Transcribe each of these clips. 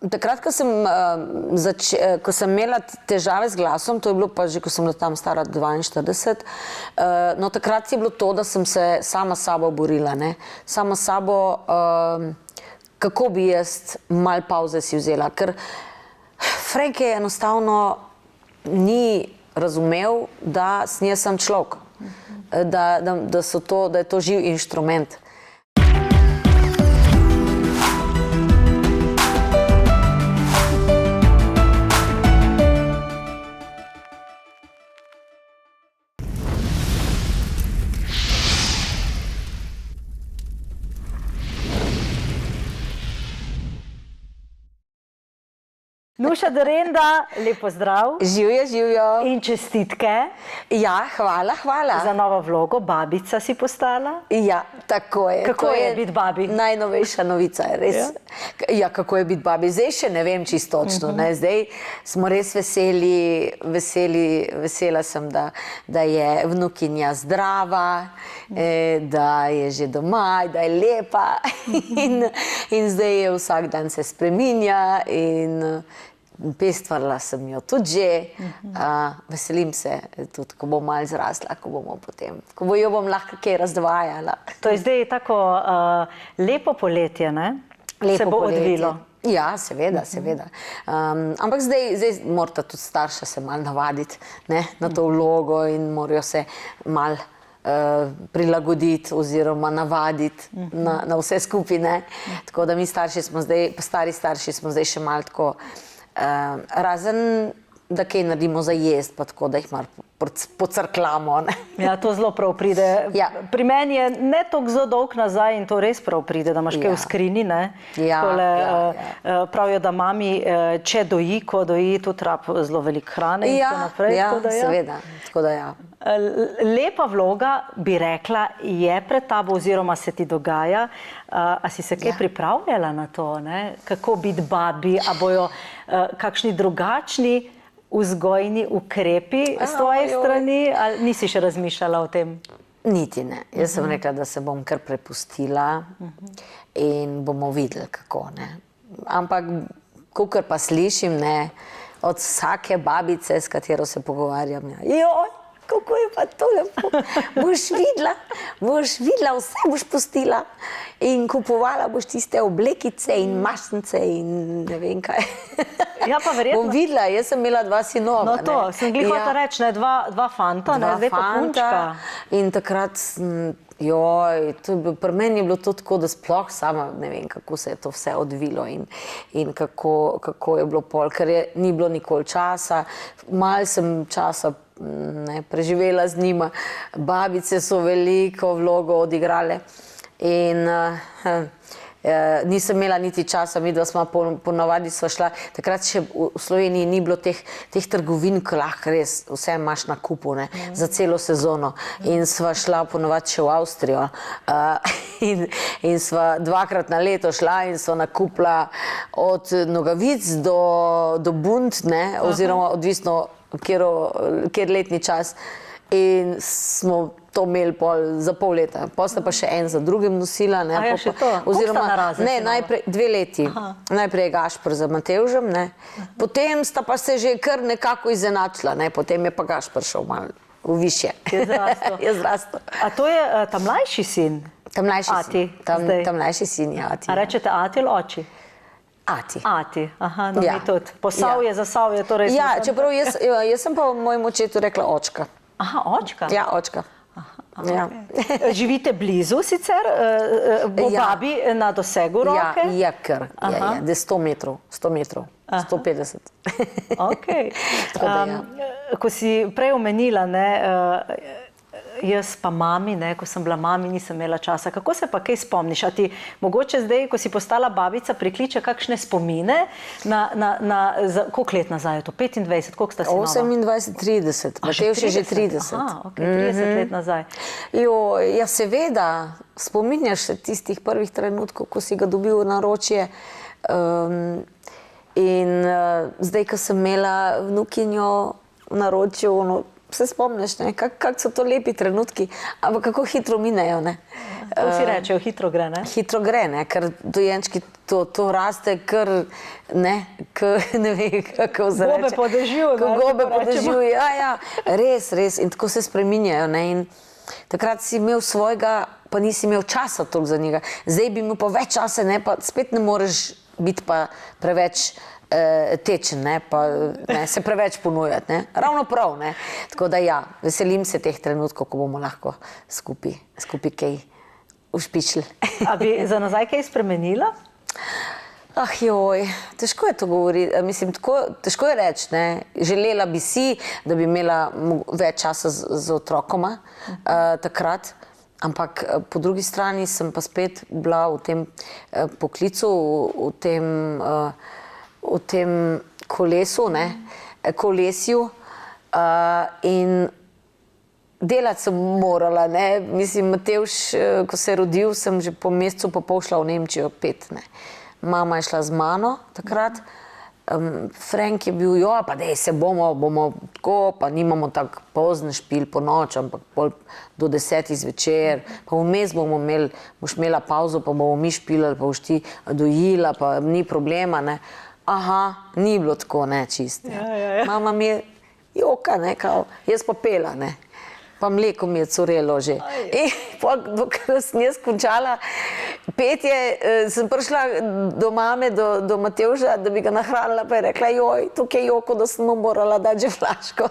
Takrat, ko sem imela težave z glasom, to je bilo pa že, ko sem bila tam stara 42, no takrat je bilo to, da sem se sama s sabo borila, ne. Sama s sabo, kako bi jaz malo pavze si vzela, ker Frank je enostavno ni razumel, da sem človek, da je to živ inštrument. Nuša Derenda, lep pozdrav. Živjo, živjo. In čestitke. Ja, hvala. Za novo vlogo, babica si postala. Ja, tako je. Kako je biti babi? Najnovejša novica je res. Ja, kako je biti babi. Zdaj še ne vem čisto točno, ne. Zdaj smo res vesela sem, da je vnukinja zdrava, da je že doma, da je lepa in zdaj je vsak dan se spreminja in pestvarila sem jo tudi že, veselim se tudi, ko bom malo zrasla, ko jo bom lahko kaj razdvajala. To je zdaj tako lepo poletje, ne? Se bo odvilo. Ja, seveda. Ampak zdaj morata tudi starša se malo navaditi na to vlogo in morajo se malo prilagoditi oziroma navaditi na vse skupaj, ne. Tako da mi stari starši smo zdaj še malo tako, razen, da kaj naredimo za jest, pa tako, da jih malo pocrklamo, ne. Ja, to zelo prav pride. Pri meni je ne toliko zelo dolg nazaj in to res prav pride, da imaš kaj v skrini, ne. Pravijo, da mami, če doji, ko doji, tudi rab zelo veliko hrane in tako naprej. Ja, seveda, tako da ja. Lepa vloga, bi rekla, je pred tabo oziroma se ti dogaja. A si se kaj pripravljala na to, ne? Kako biti babi, a bojo kakšni drugačni vzgojni ukrepi s tvoje strani, ali nisi še razmišljala o tem? Niti ne. Jaz sem rekla, da se bom kar prepustila in bomo videli, kako, ne. Ampak, kakor pa slišim, ne, od vsake babice, s katero se pogovarjam, joj, kako je pa to lepo, boš videla, vse boš pustila in kupovala boš tiste oblekice in mašnice in ne vem kaj. Ja, pa verjetno. Bom videla, jaz sem imela 2 sinova. No to, sem glih hotela reči, ne, 2 fanta, ne, zdaj pa punčka. In takrat, joj, pri meni je bilo to tako, da sploh sama ne vem, kako se je to vse odvilo in kako je bilo pol, ker ni bilo nikoli časa, malo sem časa preživela z njima, babice so veliko vlogo odigrale in nisem imela niti časa, midva sva ponavadi sva šla, takrat še v Sloveniji ni bilo teh trgovin, ko lahko res vse imaš na kupu, ne, za celo sezono in sva šla ponavadi še v Avstrijo in sva 2-krat na leto šla in sva nakupila od nogavic do bund, ne, oziroma odvisno kjer letni čas in smo to imeli za pol leta. Potem sta pa še en za drugim nosila. A je še to? Oziroma, ne, najprej 2 leti. Najprej je Gašper za Matevžem, ne. Potem sta pa se že kar nekako izenačila, ne. Potem je pa Gašper šel malo v višje. Je zrastel. A to je ta mlajši sin? Ta mlajši sin, ja, Ati. A rečete Ati ali oči? Ati. Ati, aha, no mi tudi. Posavje za Savje, torej... Ja, čeprav jaz sem pa mojemu očetu rekla očka. Aha, očka? Ja, očka. Živite blizu sicer? Bo babi na dosegu roke? Ja, kar. Da je 100 metrov, 150. Ok. Ko si prej omenila, ne, jaz pa mami, ne, ko sem bila mami, nisem imela časa. Kako se pa kaj spomniš? A ti mogoče zdaj, ko si postala babica, prikliče kakšne spomine koliko let nazaj je to? 25, koliko sta si nova? 28, 30. Matevž je že 30. Aha, ok, 30 let nazaj. Ja, seveda, spominjaš se tistih prvih trenutkov, ko si ga dobil v naročje in zdaj, ko sem imela vnukinjo v naročju, se spomniš, kako so to lepi trenutki, ampak kako hitro minejo, ne. To si rečejo, hitro gre, ne? Hitro gre, ne, ker dojenčki to raste kar, ne vem, kako se reče. Gobe po dežju, ne? Gobe po dežju, ja, res, in tako se spreminjajo, ne, in takrat si imel svojega, pa nisi imel časa toliko za njega. Zdaj bi imel pa več časa, ne, pa spet ne moreš biti pa preveč tečen, ne, pa ne, se preveč ponujati, ne, ravno prav, ne. Tako da ja, veselim se teh trenutkov, ko bomo lahko skupaj kaj ušpičili. A bi za nazaj kaj spremenila? Ah joj, težko je to govoriti, mislim, težko je reči, ne, želela bi si, da bi imela več časa z otrokoma takrat, ampak po drugi strani sem pa spet bila v tem poklicu, v tem kolesu, ne, kolesju in delati sem morala, ne, mislim, Matevž, ko se je rodil, sem že po mesecu pa pol šla v Nemčijo 5, ne. Mama je šla z mano takrat, Frank je bil, jo, pa dej se bomo tako, pa nimamo tak pozne špil po noč, ampak pol do 10 zvečer, pa vmes boš imela pauzo, pa bomo mi špilali, pa boš ti dojila, pa ni problema, ne. Aha, ni bilo tako, ne, čist. Ja. Mama mi je joka, ne, kao, jaz pa pela, ne. Pa mleko mi je curelo že. In dokler sem jaz končala petje, sem prišla do mame, do Matevža, da bi ga nahranila, pa je rekla, joj, tukaj je joko, da sem mu morala dati že flaško.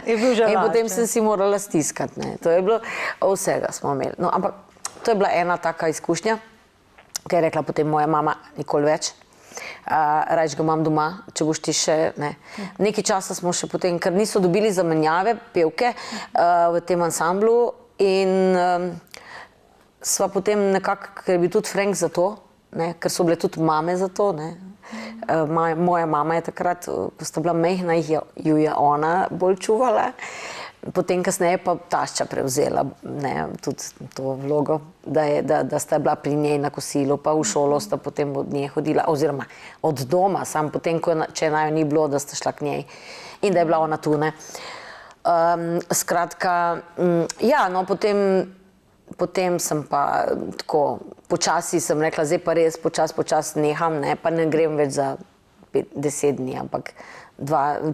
Je bil že in potem sem si morala stiskati, ne. To je bilo, vsega smo imeli. No, ampak to je bila ena taka izkušnja, ki je rekla potem moja mama, nikoli več. Rajč ga imam doma, če boš ti še, ne. Nekaj časa smo še potem, ker niso dobili zamenjave, pevke v tem ansamblu in sva potem nekako, ker je bil tudi Frank za to, ne, ker so bile tudi mame za to, ne. Moja mama je takrat, ko sta bila majhna, ju je ona bolj čuvala. Potem kasneje pa tašča prevzela, ne, tudi to vlogo, da sta bila pri njej na kosilu, pa v šolo sta potem od nje hodila, oziroma od doma, sam potem, če najo ni bilo, da sta šla k njej in da je bila ona tu, ne. Skratka, ja, no, potem sem pa tako, počasi sem rekla, zdaj pa res počas neham, ne, pa ne grem več za 10 dni, ampak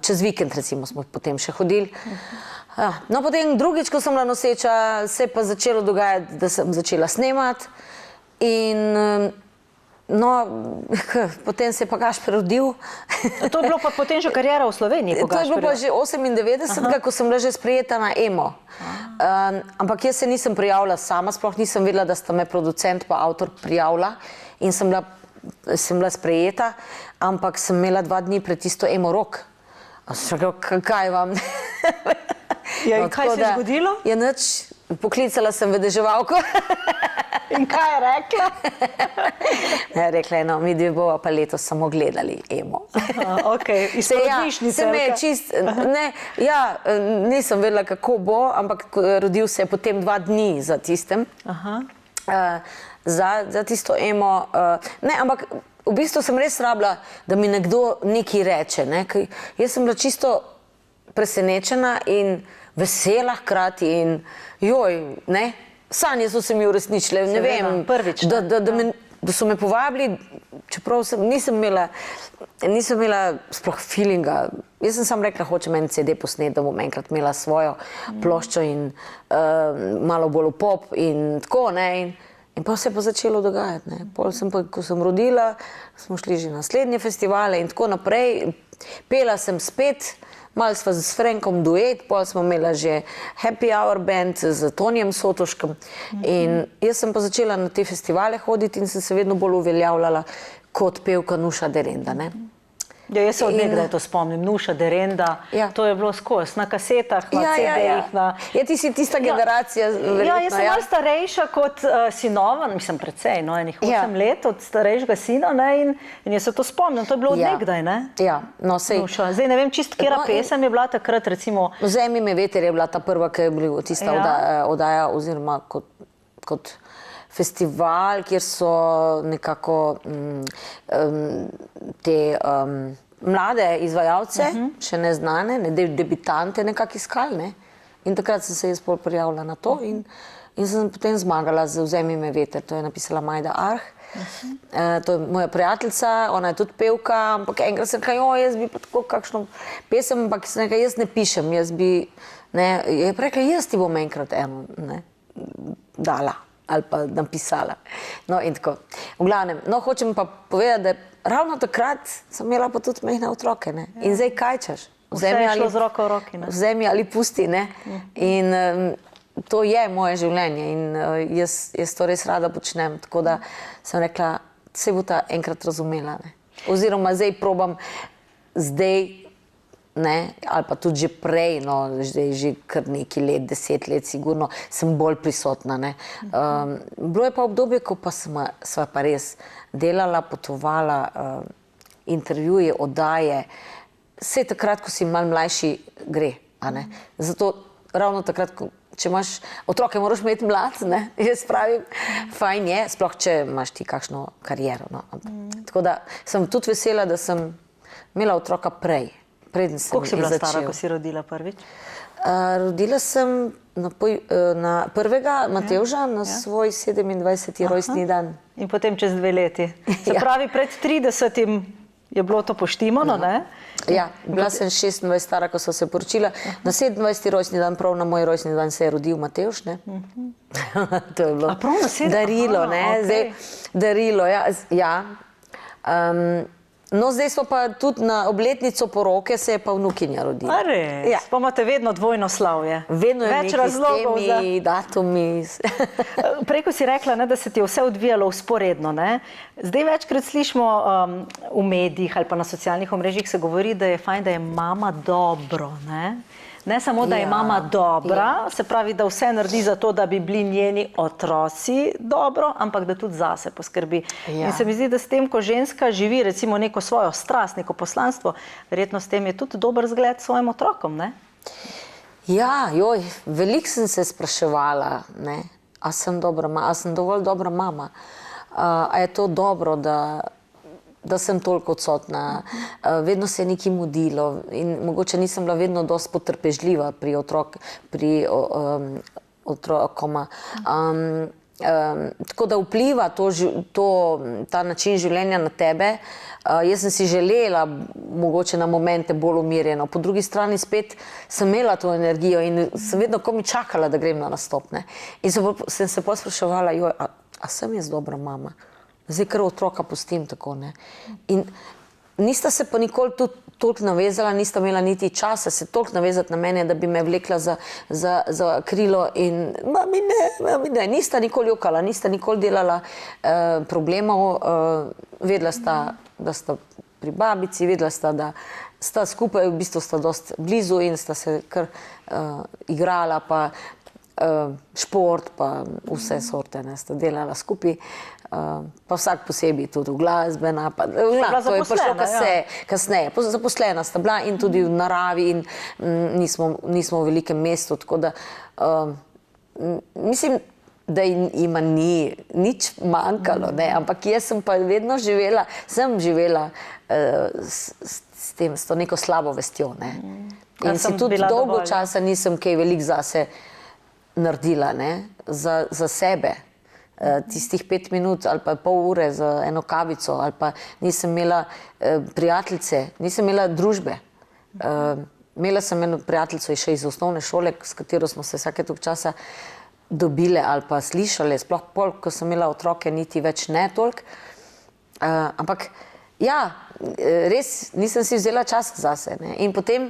čez vikend recimo smo potem še hodili. No, potem drugič, ko sem bila noseča, se je pa začelo dogajati, da sem začela snemati in no, potem se je pa Gašper rodil. To je bilo pa potem že karijera v Sloveniji po Gašperju? To je bilo pa že 98, ko sem bila že sprejeta na EMO. Ampak jaz se nisem prijavila sama, sploh nisem vedela, da sta me producent pa avtor prijavila in sem bila sprejeta, ampak sem imela 2 dni pred tisto EMO rok. Sem rekla, kaj vam? Ja, in kaj se je zgodilo? Ja, nič, poklicala sem vedeževalko. In kaj je rekla? Rekla je, no, mi dve bova pa letos samo gledali EMO. Okej, iz porodnišnice. Se me je čist, ne, ja, nisem vedela, kako bo, ampak rodil se je potem 2 dni za tistem. Za tisto EMO. Ne, ampak v bistvu sem res rabila, da mi nekdo nekaj reče, ne, ker jaz sem bila čisto presenečena in vesela hkrati in joj, ne, sanje so se mi uresničile, ne vem, da so me povabili, čeprav nisem imela sploh feelinga. Jaz sem samo rekla, hočem en CD posnet, da bom enkrat imela svojo ploščo in malo bolj v pop in tako, ne, in pa se je pa začelo dogajati, ne. Pol sem pa, ko sem rodila, smo šli že na naslednje festivale in tako naprej. Pela sem spet, malo sva s Frankom duet, pol smo imela že Happy Hour band z Tonijem Sotoškem in jaz sem pa začela na te festivale hoditi in sem se vedno bolj uveljavljala kot pevka Nuša Derenda, ne. Ja, jaz se od nekdaj to spomnim, Nuša Derenda, to je bilo skozi, na kasetah, na CD-jih, na... Ja, ti si tista generacija, verjetno, ja. Jaz sem malo starejša kot sinova, mislim, precej, no, enih 8 let od starejšega sina, ne, in jaz se to spomnim, to je bilo od nekdaj, ne? Ja, no, sej... Nuša, zdaj ne vem čist, kjera pesem je bila takrat, recimo... Vzemi me veter je bila ta prva, ki je bila tista oddaja, oziroma kot festival, kjer so nekako te mlade izvajalce, še neznane, debitante nekako iskali, ne? In takrat sem se jaz pol prijavila na to in sem potem zmagala z Vzemi me veter, to je napisala Majda Arh. To je moja prijateljica, ona je tudi pevka, ampak enkrat sem rekla, jaz bi pa tako kakšno pesem, ampak sem rekla, jaz ne pišem, jaz bi, ne, je rekla, jaz ti bom enkrat eno, ne, dala ali pa napisala. No in tako. V glavnem, no hočem pa povedati, da ravno takrat sem imela pa tudi majhne otroke, ne, in zdaj kaj češ? Vse je šlo z roko v roki, ne? Vzemi ali pusti, ne, in to je moje življenje in jaz to res rada počnem, tako da sem rekla, se bo ta enkrat razumela, ne. Oziroma zdaj probam, ne, ali pa tudi že prej, no, zdaj že kar nekaj let, 10 let sigurno, sem bolj prisotna, ne. Bilo je pa obdobje, ko pa sva pa res delala, potovala, intervjuje, oddaje, vse takrat, ko si malo mlajši, gre, a ne. Zato ravno takrat, če imaš otroke, moraš imeti mlad, ne, jaz pravim, fajn je, sploh če imaš ti kakšno kariero, no. Tako da sem tudi vesela, da sem imela otroka prej, preden sem začela. Koliko si bila stara, ko si rodila prvič? Rodila sem na prvega Matevža, na svoj 27. rojstni dan. In potem čez 2 leti. Se pravi, pred 30. je bilo to poštimano, ne? Ja, bila sem 26 stara, ko so se poročila. Na 27. rojstni dan, prav na moj rojstni dan se je rodil Matevž, ne? To je bilo darilo, ne? Zdaj, darilo, ja. No, zdaj smo pa tudi na obletnico poroke, se je pa vnukinja rodila. A res? Pa imate vedno dvojno slavje. Vedno je več razlogov s temi datumi. Prej, ko si rekla, ne, da se ti je vse odvijalo vzporedno, ne? Zdaj večkrat slišimo v medijih ali pa na socialnih omrežjih se govori, da je fajn, da je mama dobro, ne? Ne samo, da je mama dobra, se pravi, da vse naredi za to, da bi bili njeni otroci dobro, ampak da tudi zase poskrbi. In se mi zdi, da s tem, ko ženska živi recimo neko svojo strast, neko poslanstvo, verjetno s tem je tudi dober zgled svojim otrokom, ne? Ja, veliko sem se spraševala, ne, a sem dovolj dobra mama, a je to dobro, da sem toliko odsotna, vedno se je nekaj mudilo in mogoče nisem bila vedno dosti potrpežljiva pri otrokoma. Tako da vpliva ta način življenja na tebe. Jaz sem si želela mogoče na momente bolj umirjeno, po drugi strani spet sem imela to energijo in sem vedno komi čakala, da grem na nastop, ne. In sem se potem spraševala, a sem jaz dobra mama? Zdaj, ker otroka pustim tako, ne. In nista se pa nikoli tudi toliko navezala, nista imela niti časa se toliko navezati na mene, da bi me vlekla za krilo in mami ne, nista nikoli jokala, nista nikoli delala problemov, vedela sta, da sta pri babici, vedela sta, da sta skupaj, v bistvu sta dosti blizu in sta se kar igrala, pa šport, pa vse sorte, ne, sta delala skupaj. Pa vsak posebej tudi glasbena, pa to je prišlo kasneje. Zaposlena sta bila in tudi v naravi in nismo v velikem mestu, tako da mislim, da jima ni nič manjkalo, ne, ampak jaz sem pa vedno živela s to neko slabo vestjo, ne. In si tudi dolgo časa nisem kaj veliko zase naredila, ne, za sebe. Tistih 5 minut ali pa pol ure za eno kavico ali pa nisem imela prijateljice, nisem imela družbe. Imela sem eno prijateljico še iz osnovne šole, s katero smo se vsake toliko časa dobile ali pa slišale, sploh pol, ko sem imela otroke, niti več ne toliko. Ampak ja, res nisem si vzela čas zase, ne. In potem,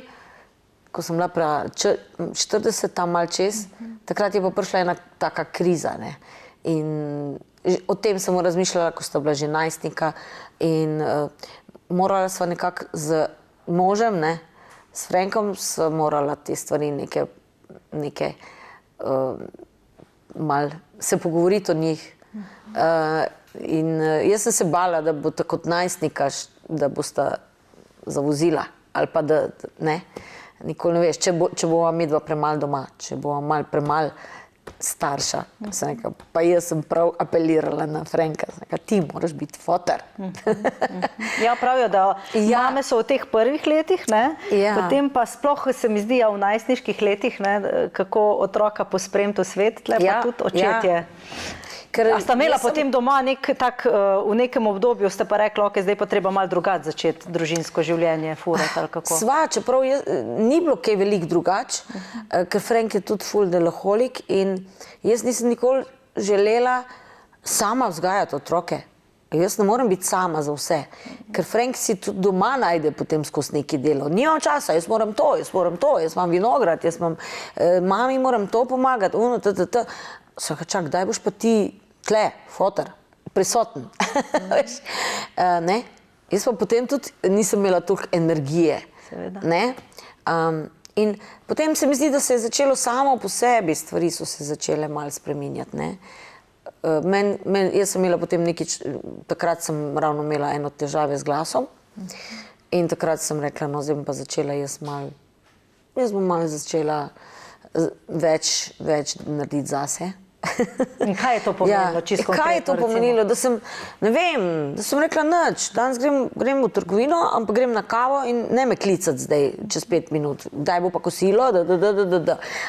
ko sem bila 40, tam malo čez, takrat je pa prišla ena taka kriza, ne. In o tem sem razmišljala, ko sta bila že najstnika in morala sva nekako z možem, ne, s Frenkom sva morala te stvari neke malo se pogovoriti o njih. In jaz sem se bala, da bo tako kot najstnika, da bosta zavozila ali pa da, ne, nikoli ne veš, če bova midva premalo doma, če bova malo premalo starša. Sem rekla, pa jaz sem prav apelirala na Franka. Sem rekla, ti moraš biti foter. Ja, pravijo, da mame so v teh prvih letih, ne? Potem pa sploh se mi zdi, v najstniških letih, ne, kako otroka pospremiti v svet, tle pa tudi očetje. A sta imela potem doma v nekem obdobju, ste pa rekli, ok, zdaj pa treba malo drugače začeti družinsko življenje furati ali kako? Sva, čeprav ni bilo kaj veliko drugače, ker Frank je tudi ful deloholik in jaz nisem nikoli želela sama vzgajati otroke. Jaz ne morem biti sama za vse, ker Frank si tudi doma najde potem skozi neki delo. Nimam časa, jaz moram to, jaz imam vinograd, mami moram to pomagati, čak, daj boš pa ti tle, foter, prisoten. Ne? Jaz pa potem tudi nisem imela toliko energije. Ne? In potem se mi zdi, da se je začelo samo po sebi, stvari so se začele malo spreminjati. Ne? Jaz sem imela potem takrat sem ravno imela eno težave z glasom in takrat sem rekla, no zdaj bom pa začela jaz bom malo začela več narediti zase. In kaj je to pomenilo, čisto konkretno? Kaj je to pomenilo, da sem, ne vem, da sem rekla nič, danes grem v trgovino, ampak grem na kavo in ne me klicati zdaj čez 5 minut, daj bo pa kosilo,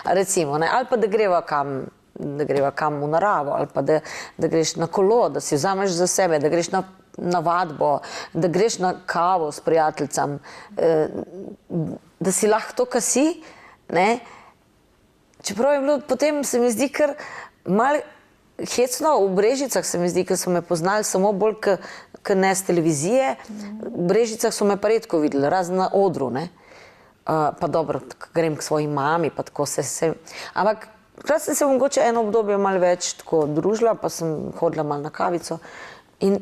recimo, ne, ali pa da greva kam v naravo, ali pa da greš na kolo, da si vzameš za sebe, da greš na vadbo, da greš na kavo s prijateljicam, da si lahko to, kar si, ne. Čeprav je bilo, potem se mi zdi kar malo hecno, v Brežicah se mi zdi, ker so me poznali samo bolj, ker ne z televizije, v Brežicah so me pa redko videli, razen na odru, ne. Pa dobro, grem k svoji mami, pa tako se... Ampak takrat sem se mogoče eno obdobje malo več tako družila, pa sem hodila malo na kavico in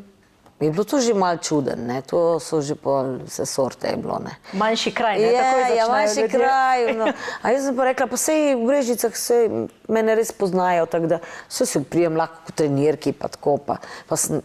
je bilo to že malo čuden, ne, to so že pol vse sorte je bilo, ne. Manjši kraj, ne, takoj začnejo ljudje. Manjši kraj, no. A jaz sem pa rekla, pa sej v Brežicah se mene res poznajo, tako da se prijem lahko kot trenirki, pa tako, pa sem,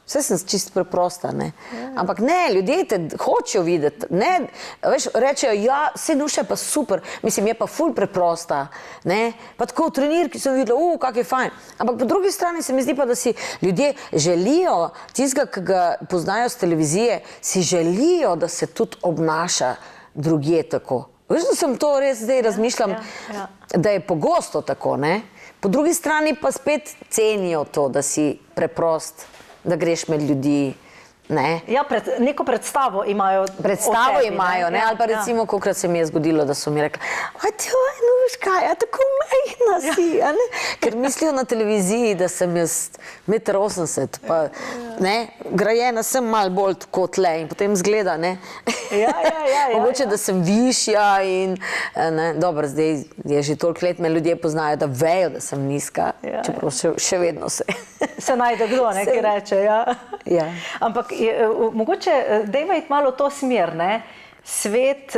vse sem čisto preprosta, ne. Ampak ne, ljudje te hočejo videti, ne, veš, rečejo, ja, sej Nuša je pa super, mislim, je pa ful preprosta, ne, pa tako v trenirki sem videla, kak je fajn. Ampak po drugi strani se mi zdi pa, da si ljudje želijo tistega, ki ga poznajo z televizije, si želijo, da se tudi obnaša drugje tako. Veš, da sem to res zdaj razmišljam, da je pogosto tako, ne? Po drugi strani pa spet cenijo to, da si preprost, da greš med ljudi, ne? Ja, neko predstavo imajo o tebi. Predstavo imajo, ne? Ali pa recimo, kolikrat se mi je zgodilo, da so mi rekli, a ti no veš kaj, a tako majhna si, a ne? Ker mislijo na televiziji, da sem jaz 1,80 m, pa ne, grajena sem malo bolj tako tle in potem zgleda, ne? Mogoče, da sem višja in, ne, dobro, zdaj je že toliko let, me ljudje poznajo, da vejo, da sem nizka, čeprav še vedno se. Se najde kdo, ne, ki reče, ja. Ampak mogoče dajva iti malo v to smer, ne, svet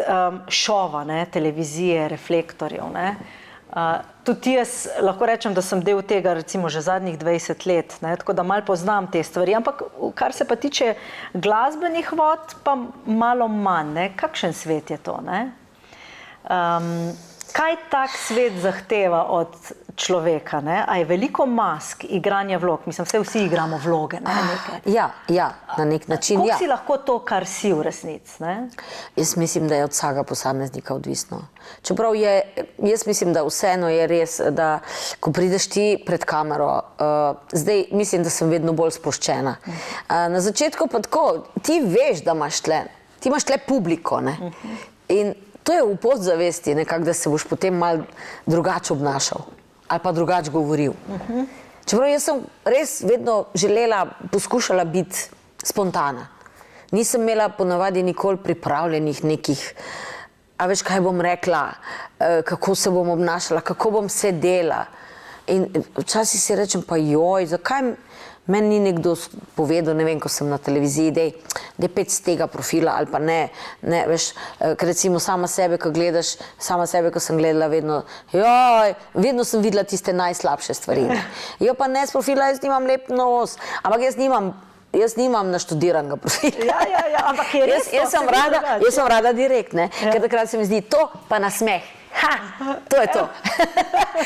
šova, ne, televizije, reflektorjev, ne. Tudi jaz lahko rečem, da sem del tega recimo že zadnjih 20 let, ne, tako da malo poznam te stvari, ampak kar se pa tiče glasbenih vod, pa malo manj, ne, kakšen svet je to, ne? Kaj tak svet zahteva od človeka, ne? A je veliko mask, igranja vlog, mislim, vsi igramo vloge, ne, nekaj. Ja, na nek način, Koliko si lahko to, kar si v resnici, ne? Jaz mislim, da je od vsakega posameznika odvisno. Čeprav jaz mislim, da vseeno je res, da ko prideš ti pred kamero, zdaj mislim, da sem vedno bolj sproščena. Na začetku pa tako, ti veš, da imaš tle publiko, ne? In to je v podzavesti nekako, da se boš potem malo drugače obnašal ali pa drugače govoril. Čeprav jaz sem res vedno poskušala biti spontana. Nisem imela ponavadi nikoli pripravljenih nekih, a veš, kaj bom rekla, kako se bom obnašala, kako bom sedela. In včasih si rečem pa joj, zakaj meni ni nekdo povedal, ne vem, ko sem na televiziji, dej pet z tega profila ali pa ne, veš, ker recimo sama sebe, ko sem gledala vedno, joj, vedno sem videla tiste najslabše stvari. Jo pa ne z profila, jaz nimam lep nos, ampak jaz nimam naštudiranega profila. Ja, ampak je res to. Jaz sem rada direkt, ne, ker takrat se mi zdi to pa nasmeh. To je to.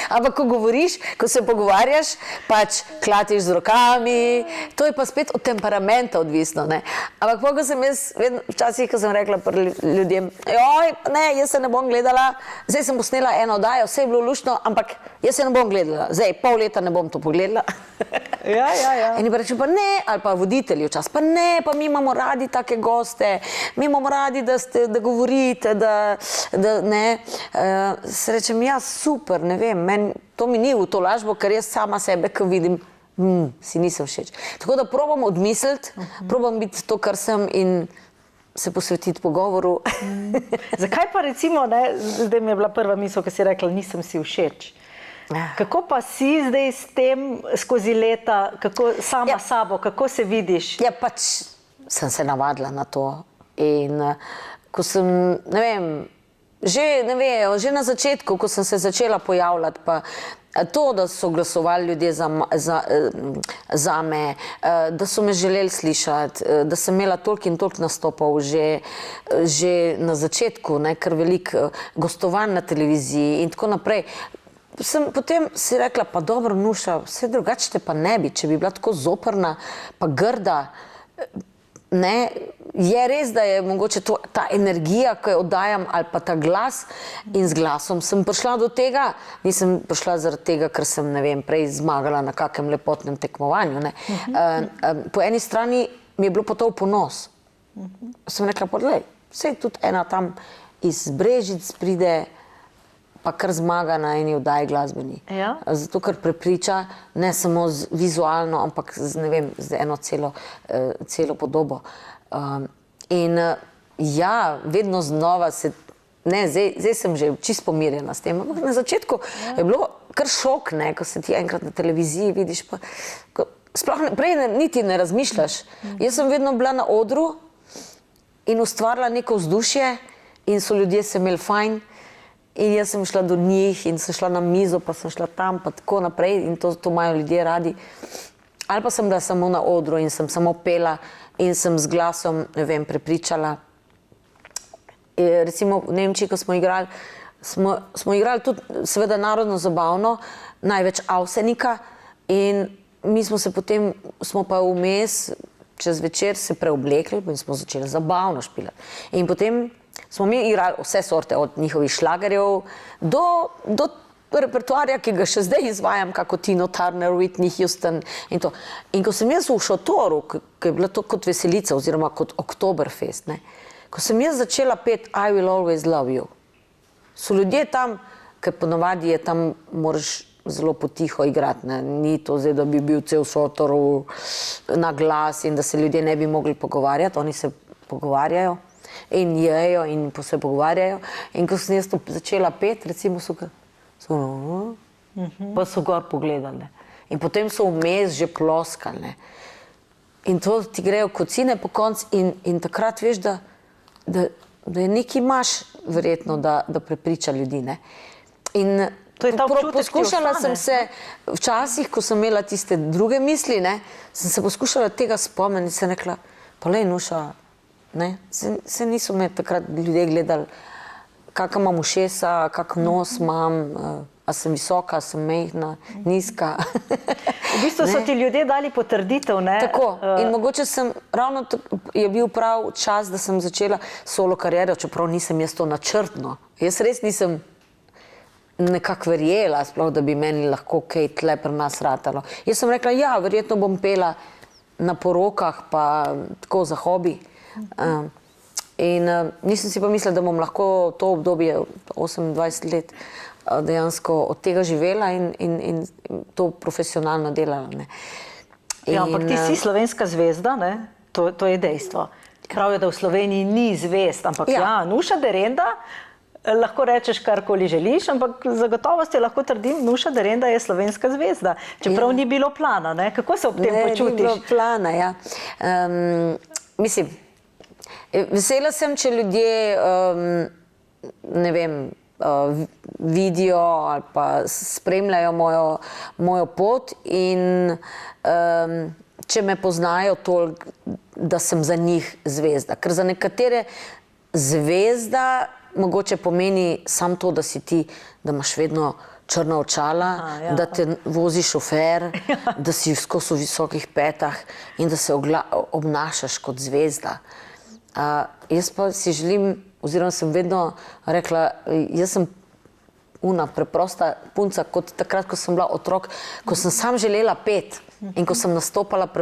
Ampak ko govoriš, ko se pogovarjaš, pač klatiš z rokami, to je pa spet od temperamenta odvisno, ne. Ampak ko sem jaz, včasih, ko sem rekla ljudem, joj, ne, jaz se ne bom gledala, zdaj sem posnela eno oddajo, vse je bilo luštno, ampak jaz se ne bom gledala, zdaj pol leta ne bom to pogledala. Ja. In pa rečem, pa ne, ali pa voditelji včasih, pa ne, pa mi imamo radi take goste, mi imamo radi, da govorite, da ne. Se rečem, ja, super, ne vem, meni to mi ni v to lažbo, ker jaz sama sebe, ko vidim, si nisem všeč. Tako da probam odmisliti, probam biti to, kar sem in se posvetiti pogovoru. Zakaj pa recimo, ne, zdaj mi je bila prva misel, ko si rekla, nisem si všeč. Kako pa si zdaj s tem skozi leta, kako sama sabo, kako se vidiš? Ja, pač sem se navadila na to in ko sem, ne vem, že na začetku, ko sem se začela pojavljati, pa to, da so glasovali ljudje za me, da so me želeli slišati, da sem imela toliko in toliko nastopov že na začetku, kar veliko gostovanj na televiziji in tako naprej. Potem si rekla, pa dobro, Nuša, vse drugače te pa ne bi, če bi bila tako zoprna, pa grda. Ne, je res, da je mogoče ta energija, ko jo oddajam, ali pa ta glas in z glasom sem prišla do tega. Nisem prišla zaradi tega, ker sem, ne vem, prej zmagala na kakem lepotnem tekmovanju. Po eni strani mi je bilo pa to v ponos. Sem rekla, podlej, saj tudi ena tam iz Brežic pride, pa kar zmaga na eni oddaji glasbeni. Zato, ker prepriča ne samo vizualno, ampak z eno celo podobo. In ja, vedno znova se, ne, zdaj sem že čisto pomirjena s tem, ampak na začetku je bilo kar šok, ne, ko se ti enkrat na televiziji vidiš, pa sploh prej niti ne razmišljaš. Jaz sem vedno bila na odru in ustvarila neko vzdušje in so ljudje se imeli fajn. In jaz sem šla do njih in sem šla na mizo, pa sem šla tam, pa tako naprej in to imajo ljudje radi. Ali pa sem bila samo na odru in sem samo pela in sem z glasom, ne vem, prepričala. Recimo v Nemčiji, ko smo igrali, smo igrali tudi seveda narodno zabavno, največ Avsenika in mi smo se potem, smo pa vmes čez večer se preoblekli in smo začeli zabavno špilati. In potem smo mi igrali vse sorte, od njihovih šlagerjev do repertoarja, ki ga še zdaj izvajam, kako Tina Turner, Whitney Houston in to. In ko sem jaz v šotoru, ko je bila to kot veselica oziroma kot Oktoberfest, ko sem jaz začela peti I Will Always Love You, so ljudje tam, ker ponovadi je tam, moraš zelo potiho igrati, ni to zdaj, da bi bil cel šotor na glas in da se ljudje ne bi mogli pogovarjati, oni se pogovarjajo. In jejo in se pogovarjajo. In ko sem jaz to začela peti, recimo pa so gor pogledali. In potem so vmes že ploskali. In to ti grejo kocine po koncu in takrat veš, da je nekaj imaš verjetno, da prepriča ljudi. In poskušala sem se, včasih, ko sem imela tiste druge misli, sem se poskušala tega spomniti in sem rekla, pa lej, Nuša, se niso me takrat ljudje gledali, kakšna imam ušesa, kak nos imam, a sem visoka, a sem mejhna, nizka. V bistvu so ti ljudje dali potrditev, ne? Tako. In mogoče ravno je bil prav čas, da sem začela solo kariero, čeprav nisem jaz to načrtno. Jaz res nisem nekako verjela, sploh, da bi meni lahko kaj tle pri nas ratalo. Jaz sem rekla, ja, verjetno bom pela na porokah, pa tako za hobi. In nisem si pa mislila, da bom lahko to obdobje 28 let dejansko od tega živela in to profesionalno delala. Ja, ampak ti si slovenska zvezda, to je dejstvo. Prav je, da v Sloveniji ni zvezd, ampak ja, Nuša Derenda, lahko rečeš karkoli želiš, ampak zagotovost je lahko trdim, Nuša Derenda je slovenska zvezda, čeprav ni bilo plana, kako se ob tem počutiš? Ne, ni bilo plana, ja. Mislim, vesela sem, če ljudje, ne vem, vidijo ali pa spremljajo mojo pot in če me poznajo toliko, da sem za njih zvezda. Ker za nekatere zvezda mogoče pomeni samo to, da si ti, da imaš vedno črna očala, da te vozi šofer, da si skozi v visokih petah in da se obnašaš kot zvezda. Jaz pa si želim, oziroma sem vedno rekla, jaz sem preprosta punca, kot takrat, ko sem bila otrok, ko sem sam želela peti. In ko sem nastopala pri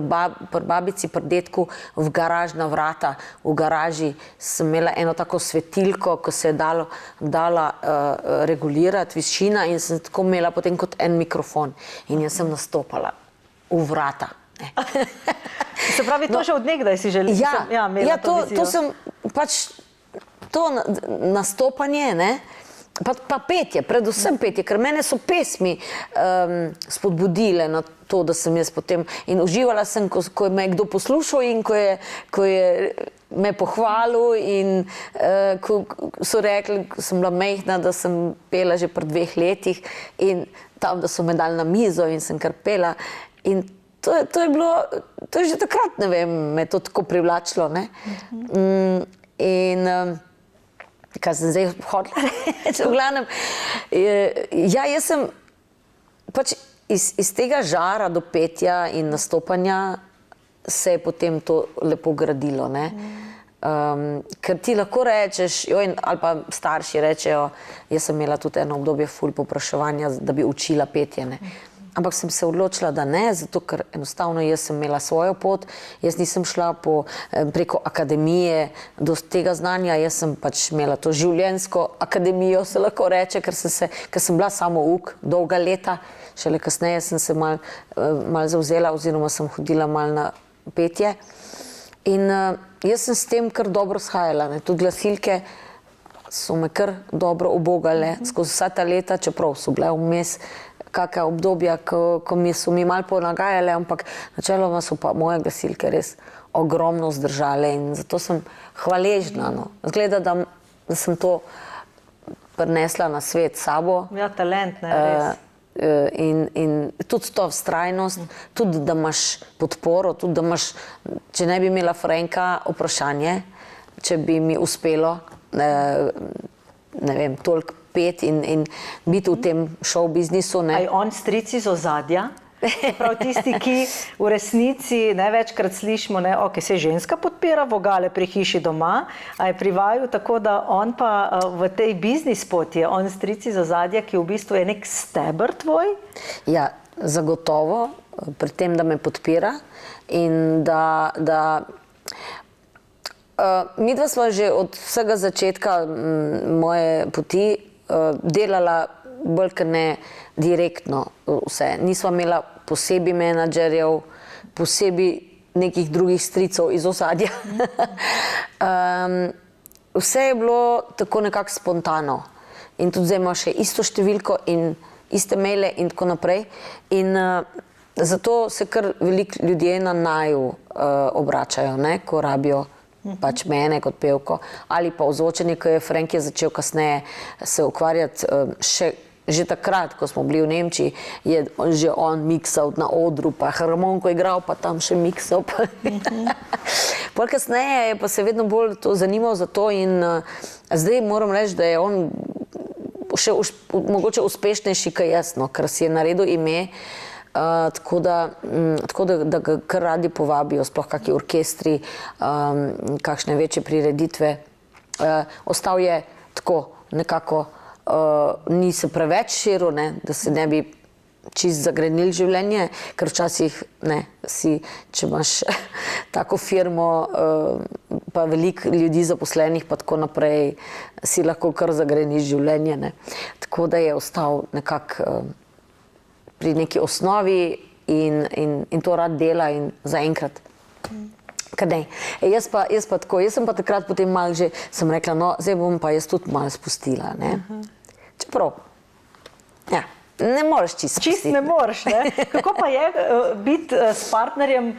babici, pri dedku v garažna vrata, v garaži sem imela eno tako svetilko, ko se je dala regulirati višina in sem tako imela potem kot en mikrofon. In jaz sem nastopala v vrata. Se pravi, to že od nekdaj si želela? Ja, to sem pač, to nastopanje, ne, pa petje, predvsem petje, ker mene so pesmi spodbudile na to, da sem jaz potem in uživala sem, ko me je kdo poslušal in ko je me pohvalil in ko so rekli, ko sem bila majhna, da sem pela že pri 2 letih in tam, da so me dali na mizo in sem kar pela in to je bilo, to je že takrat, ne vem, me je to tako privlačilo, ne. In kaj sem zdaj hodila reči, v glavnem, ja, jaz sem pač iz tega žara do petja in nastopanja se je potem to lepo gradilo, ne. Ker ti lahko rečeš, ali pa starši rečejo, jaz sem imela tudi eno obdobje ful povpraševanja, da bi učila petje, ne. Ampak sem se odločila, da ne, zato ker enostavno jaz sem imela svojo pot, jaz nisem šla preko akademije do tega znanja, jaz sem pač imela to življenjsko akademijo, se lahko reče, ker sem bila samouk dolga leta, šele kasneje sem se malo zavzela oziroma sem hodila malo na petje. In jaz sem s tem kar dobro shajala, ne, tudi glasilke so me kar dobro ubogale skozi vsa ta leta, čeprav so bile vmes kakšna obdobja, ko so mi malo ponagajale, ampak načeloma so pa moje glasilke res ogromno zdržale in zato sem hvaležna, no. Zgleda, da sem to prinesla na svet s sabo. Ja, talent, ne, res. In tudi to vztrajnost, tudi da imaš podporo, tudi da imaš, če ne bi imela Franka, vprašanje, če bi mi uspelo, ne vem, toliko pet in biti v tem show biznisu. A je on stric iz ozadja? Prav tisti, ki v resnici največkrat slišimo, ok, se ženska podpira vogale pri hiši doma, a je pri vaju tako, da on pa v tej biznis poti je on stric iz ozadja, ki v bistvu je nek steber tvoj? Ja, zagotovo, pri tem, da me podpira in da midva sva že od vsega začetka moje poti delala bolj kot ne direktno vse. Nisva imela posebej menadžerjev, posebej nekih drugih stricov iz ozadja. Vse je bilo tako nekako spontano. In tudi zdaj ima še isto številko in iste maile in tako naprej. In zato se kar veliko ljudje na naju obračajo, ne, ko rabijo pač mene kot pevko, ali pa ozvočenje, ko je Frank je začel kasneje se ukvarjati že takrat, ko smo bili v Nemčiji, je že on miksal na odru, pa harmoniko igral, pa tam še miksal. Pol kasneje je pa se vedno bolj to zanimal za to in zdaj moram reči, da je on še mogoče uspešnejši kot jaz, no, ker si je naredil ime, tako da ga kar radi povabijo, sploh kakšni orkestri, kakšne večje prireditve. Ostal je tako nekako, ni se preveč širil, ne, da se ne bi čist zagrenili življenje, ker včasih če imaš tako firmo, pa veliko ljudi zaposlenih, pa tako naprej, si lahko kar zagreniš življenje, ne. Tako da je ostal nekako pri neki osnovi in to rad dela in zaenkrat. Jaz pa tako, jaz sem pa takrat potem malo že, sem rekla, no, zdaj bom pa jaz tudi malo spustila, ne. Čeprav, ja, ne moreš čisto spustiti. Čisto ne moreš, ne. Kako pa je biti s partnerjem,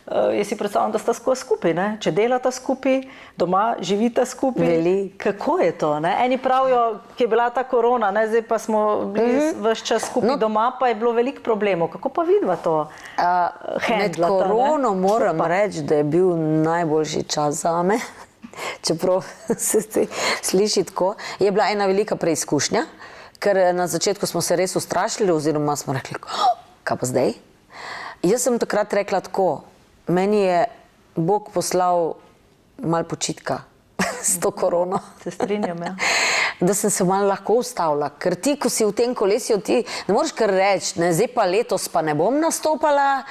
jaz si predstavljam, da sta skupaj, ne? Če delata skupaj, doma živita skupaj. Kako je to, ne? Eni pravijo, ki je bila ta korona, ne? Zdaj pa smo bili ves čas skupaj doma, pa je bilo veliko problemov. Kako pa vidva to handlata? Med korono moram reči, da je bil najboljši čas zame, čeprav se sliši tako. Je bila ena velika preizkušnja, ker na začetku smo se res ustrašili oziroma smo rekli, kaj pa zdaj? Jaz sem takrat rekla tako, meni je Bog poslal malo počitka s to korono. Se strinjam, ja. Da sem se malo lahko ustavila, ker ti, ko si v tem kolesju, ti ne moreš kar reči, ne, zdaj pa letos pa ne bom nastopala,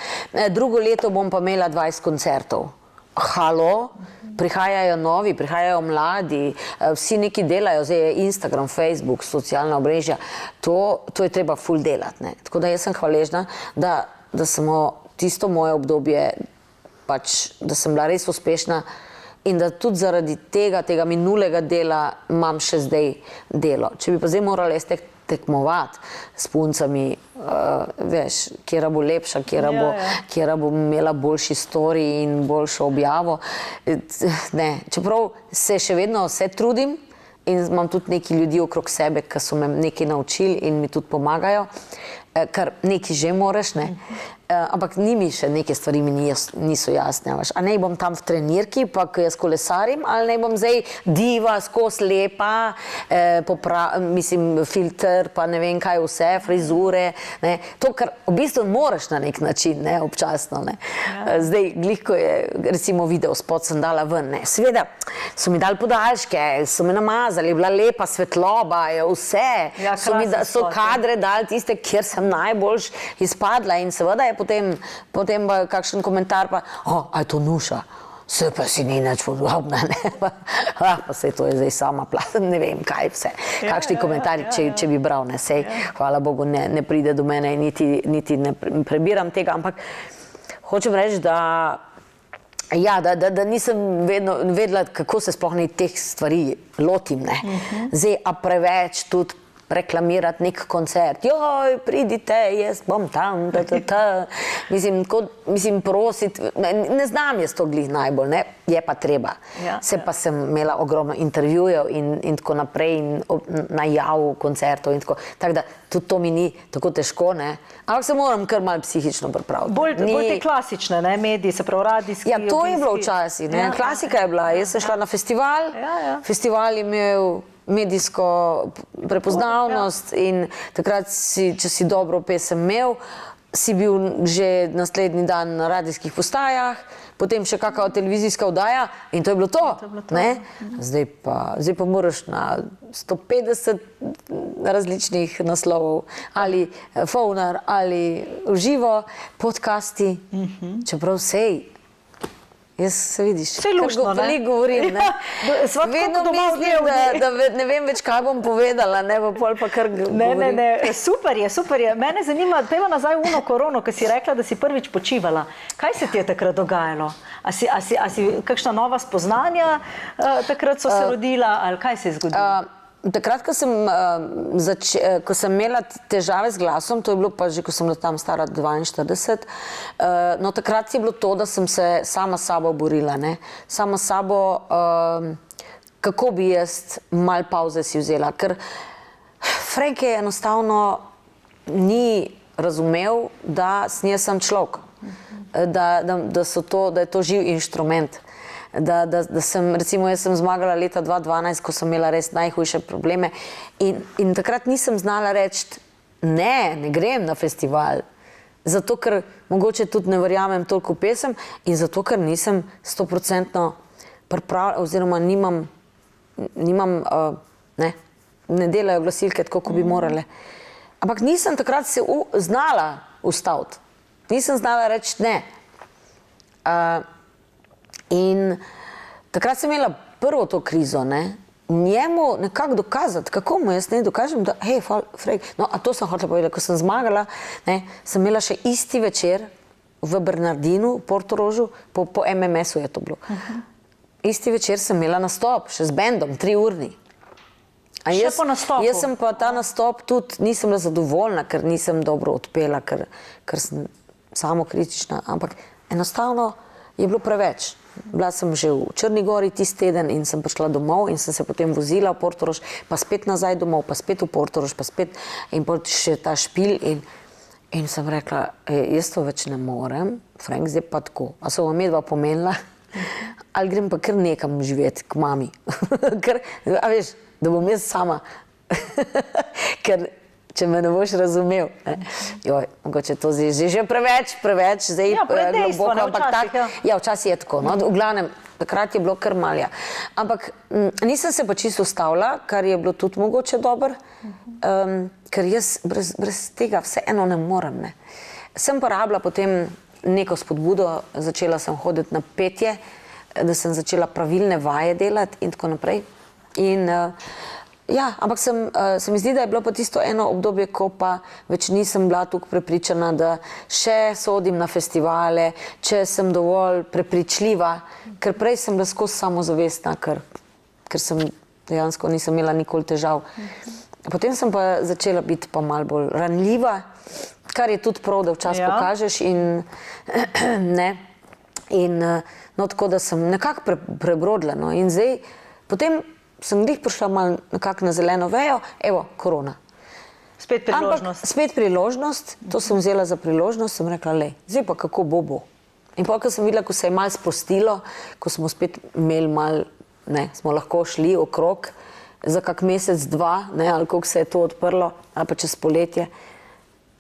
drugo leto bom pa imela 20 koncertov. Halo, prihajajo novi, prihajajo mladi, vsi neki delajo, zdaj je Instagram, Facebook, socialna omrežja, to je treba ful delati, ne. Tako da jaz sem hvaležna, da samo tisto moje obdobje, pač, da sem bila res uspešna, in da tudi zaradi tega minulega dela imam še zdaj delo. Če bi pa zdaj morala jaz tekmovati s puncami, veš, kjera bo lepša, kjera bo imela boljši story in boljšo objavo. Ne, čeprav se še vedno vse trudim in imam tudi neki ljudi okrog sebe, ki so me nekaj naučili in mi tudi pomagajo, kar nekaj že moraš, ne. Ampak ni mi še neke stvari mi niso jasne. A ne bom tam v trenirki, pa ko jaz kolesarim, ali ne bom zdaj diva, skos lepa, mislim, filter, pa ne vem kaj vse, frizure, ne. To, kar v bistvu moraš na nek način, ne, občasno, ne. Zdaj, glih, ko je, recimo, video spot sem dala ven, ne. Seveda, so mi dali podaljške, so me namazali, je bila lepa svetloba, vse. So kadre dali tiste, kjer sem najboljš izpadla in seveda je potem pa kakšen komentar pa, a je to Nuša? Se pa si ni nič podobna, ne? Pa sej to je zdaj sama ne vem kaj vse. Kakšni komentarji, če bi bral, ne, sej, hvala Bogu, ne pride do mene in niti ne prebiram tega, ampak hočem reči, da nisem vedela, kako se sploh teh stvari lotim, ne. Zdaj, a preveč tudi reklamirati nek koncert. Joj, pridite, jaz bom tam, Mislim, prositi, ne znam jaz to glih najbolj, ne, je pa treba. Se pa sem imela ogromno intervjujev in tako naprej in najav koncertov in tako. Tako da tudi to mi ni tako težko, ne. Ampak se moram kar malo psihično pripraviti. Bolj te klasične, ne, mediji, se pravi radijski. Ja, to je bilo včasih, ne, klasika je bila. Jaz sem šla na festival, festival je imel medijsko prepoznavnost in takrat če si dobro pesem imel, si bil že naslednji dan na radijskih postajah, potem še kakava televizijska oddaja in to je bilo to, ne? Zdaj pa moraš na 150 različnih naslovov, ali Fownar, ali v živo, podcasti, čeprav sej. Jaz se vidiš, kar veliko govorim, ne. Vedno mislim, da ne vem več, kaj bom povedala, ne, pa pol pa kar govorim. Ne, super je. Mene zanima, peva nazaj v korono, ko si rekla, da si prvič počivala. Kaj se ti je takrat dogajalo? A si kakšna nova spoznanja takrat so se rodila, ali kaj se je zgodilo? Takrat, ko sem imela težave z glasom, to je bilo pa že, ko sem bila tam stara 42, no takrat je bilo to, da sem se sama s sabo borila, ne. Sama s sabo, kako bi jaz malo pavze si vzela, ker Frank je enostavno ni razumel, da sem človek, da je to živ inštrument. Da sem, recimo, jaz sem zmagala leta 2012, ko sem imela res najhujše probleme in takrat nisem znala reči, ne grem na festival, zato ker mogoče tudi ne verjamem toliko v pesem in zato ker nisem 100% pripravljena oziroma ne delajo glasilke tako, kot bi morale. Ampak nisem takrat se znala ustaviti, nisem znala reči ne. In takrat sem imela prvo to krizo, ne, njemu nekako dokazati, kako mu jaz ne dokažem, da, hej, Frank, no, a to sem hotela povedati, ko sem zmagala, ne, sem imela še isti večer v Bernardinu, v Portorožu, po MMS-u je to bilo. Isti večer sem imela nastop, še z bendom, 3-urni. Še po nastopu? Jaz sem pa ta nastop tudi, nisem bila zadovoljna, ker nisem dobro odpela, ker sem samokritična, ampak enostavno je bilo preveč. Bila sem že v Črni Gori tisti teden in sem prišla domov in sem se potem vozila v Portorož, pa spet nazaj domov, pa spet v Portorož, pa spet in potem še ta špil in sem rekla, jaz to več ne morem, Frank, zdaj pa tako. A so vam medva pomenila? Ali grem pa kar nekam živeti k mami? A veš, da bom jaz sama. ker če me ne boš razumel. Joj, mogoče to zdaj že preveč, zdaj dejstvo, globoko, ampak včasih, ja, včasih je tako. No, v glavnem, takrat je bilo kar malja. Ampak nisem se pa čisto ustavila, kar je bilo tudi mogoče dobro, ker jaz brez tega vseeno ne morem. Ne. Sem pa rabila potem neko spodbudo, začela sem hoditi na petje, da sem začela pravilne vaje delati in tako naprej. In ja, ampak se mi zdi, da je bilo pa tisto eno obdobje, ko pa več nisem bila tukaj prepričana, da še sodim na festivale, če sem dovolj prepričljiva, ker prej sem bila skozi samozavestna, ker sem dejansko nisem imela nikoli težav. Potem sem pa začela biti pa malo bolj ranljiva, kar je tudi prav, da včasih pokažeš in ne. In no, tako da sem nekako prebrodila, no, in zdaj potem sem glih prišla malo nekako na zeleno vejo, evo, korona. Spet priložnost. Ampak spet priložnost, to sem vzela za priložnost, sem rekla, lej, zdaj pa kako bo. In potem, ko sem videla, ko se je malo sprostilo, ko smo spet imeli malo, ne, smo lahko šli okrog za kak mesec, dva, ne, ali koliko se je to odprlo, ali pa čez poletje,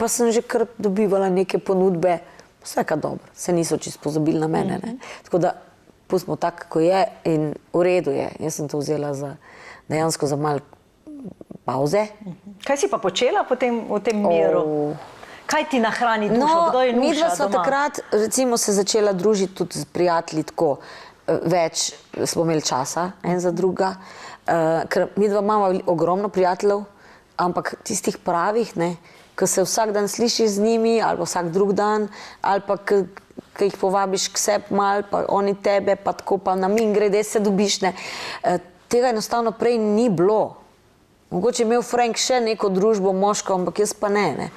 pa sem že kar dobivala neke ponudbe, vse kaj dobro, se niso čisto pozabili na mene, ne. Tako da pustimo tako, kako je in v redu je. Jaz sem to vzela dejansko za malo pauze. Kaj si pa počela potem v tem miru? Kaj ti nahrani dušo? Kdo je Nuša midva sva doma? takrat recimo se začela družiti tudi z prijatelji tako, več smo imeli časa en za druga, ker midva imamo ogromno prijateljev, ampak tistih pravih, ne, ko se vsak dan slišiš z njimi, ali pa vsak drug dan, ali pa ko jih povabiš k sebi mal, pa oni tebe, pa tako pa na mimogrede se dobiš, ne. Tega enostavno prej ni bilo. Mogoče je imel Frank še neko družbo moško, ampak jaz pa ne.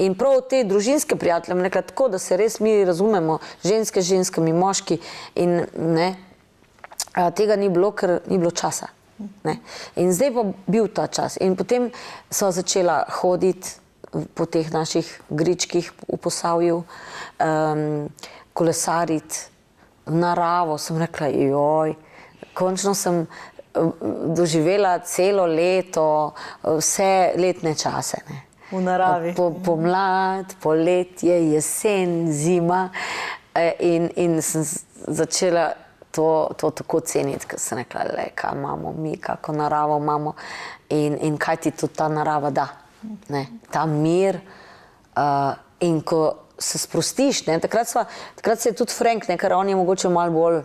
In prav te družinske prijatelje, nekaj tako, da se res mi razumemo, ženske z ženskami, moški in ne, tega ni bilo, ker ni bilo časa. Ne. In zdaj pa bil ta čas. In potem sva začela hoditi po teh naših gričkih v Posavju, kolesariti v naravo, sem rekla, joj, končno sem doživela celo leto, vse letne čase. Ne. V naravi. Pomlad, poletje, jesen, zima in sem začela to tako ceniti, ker sem rekla, le, kaj imamo mi, kako naravo imamo in kaj ti tudi ta narava da. Ne, ta mir in ko se sprostiš, ne, takrat se je tudi Frank, ne, ker on je mogoče malo bolj,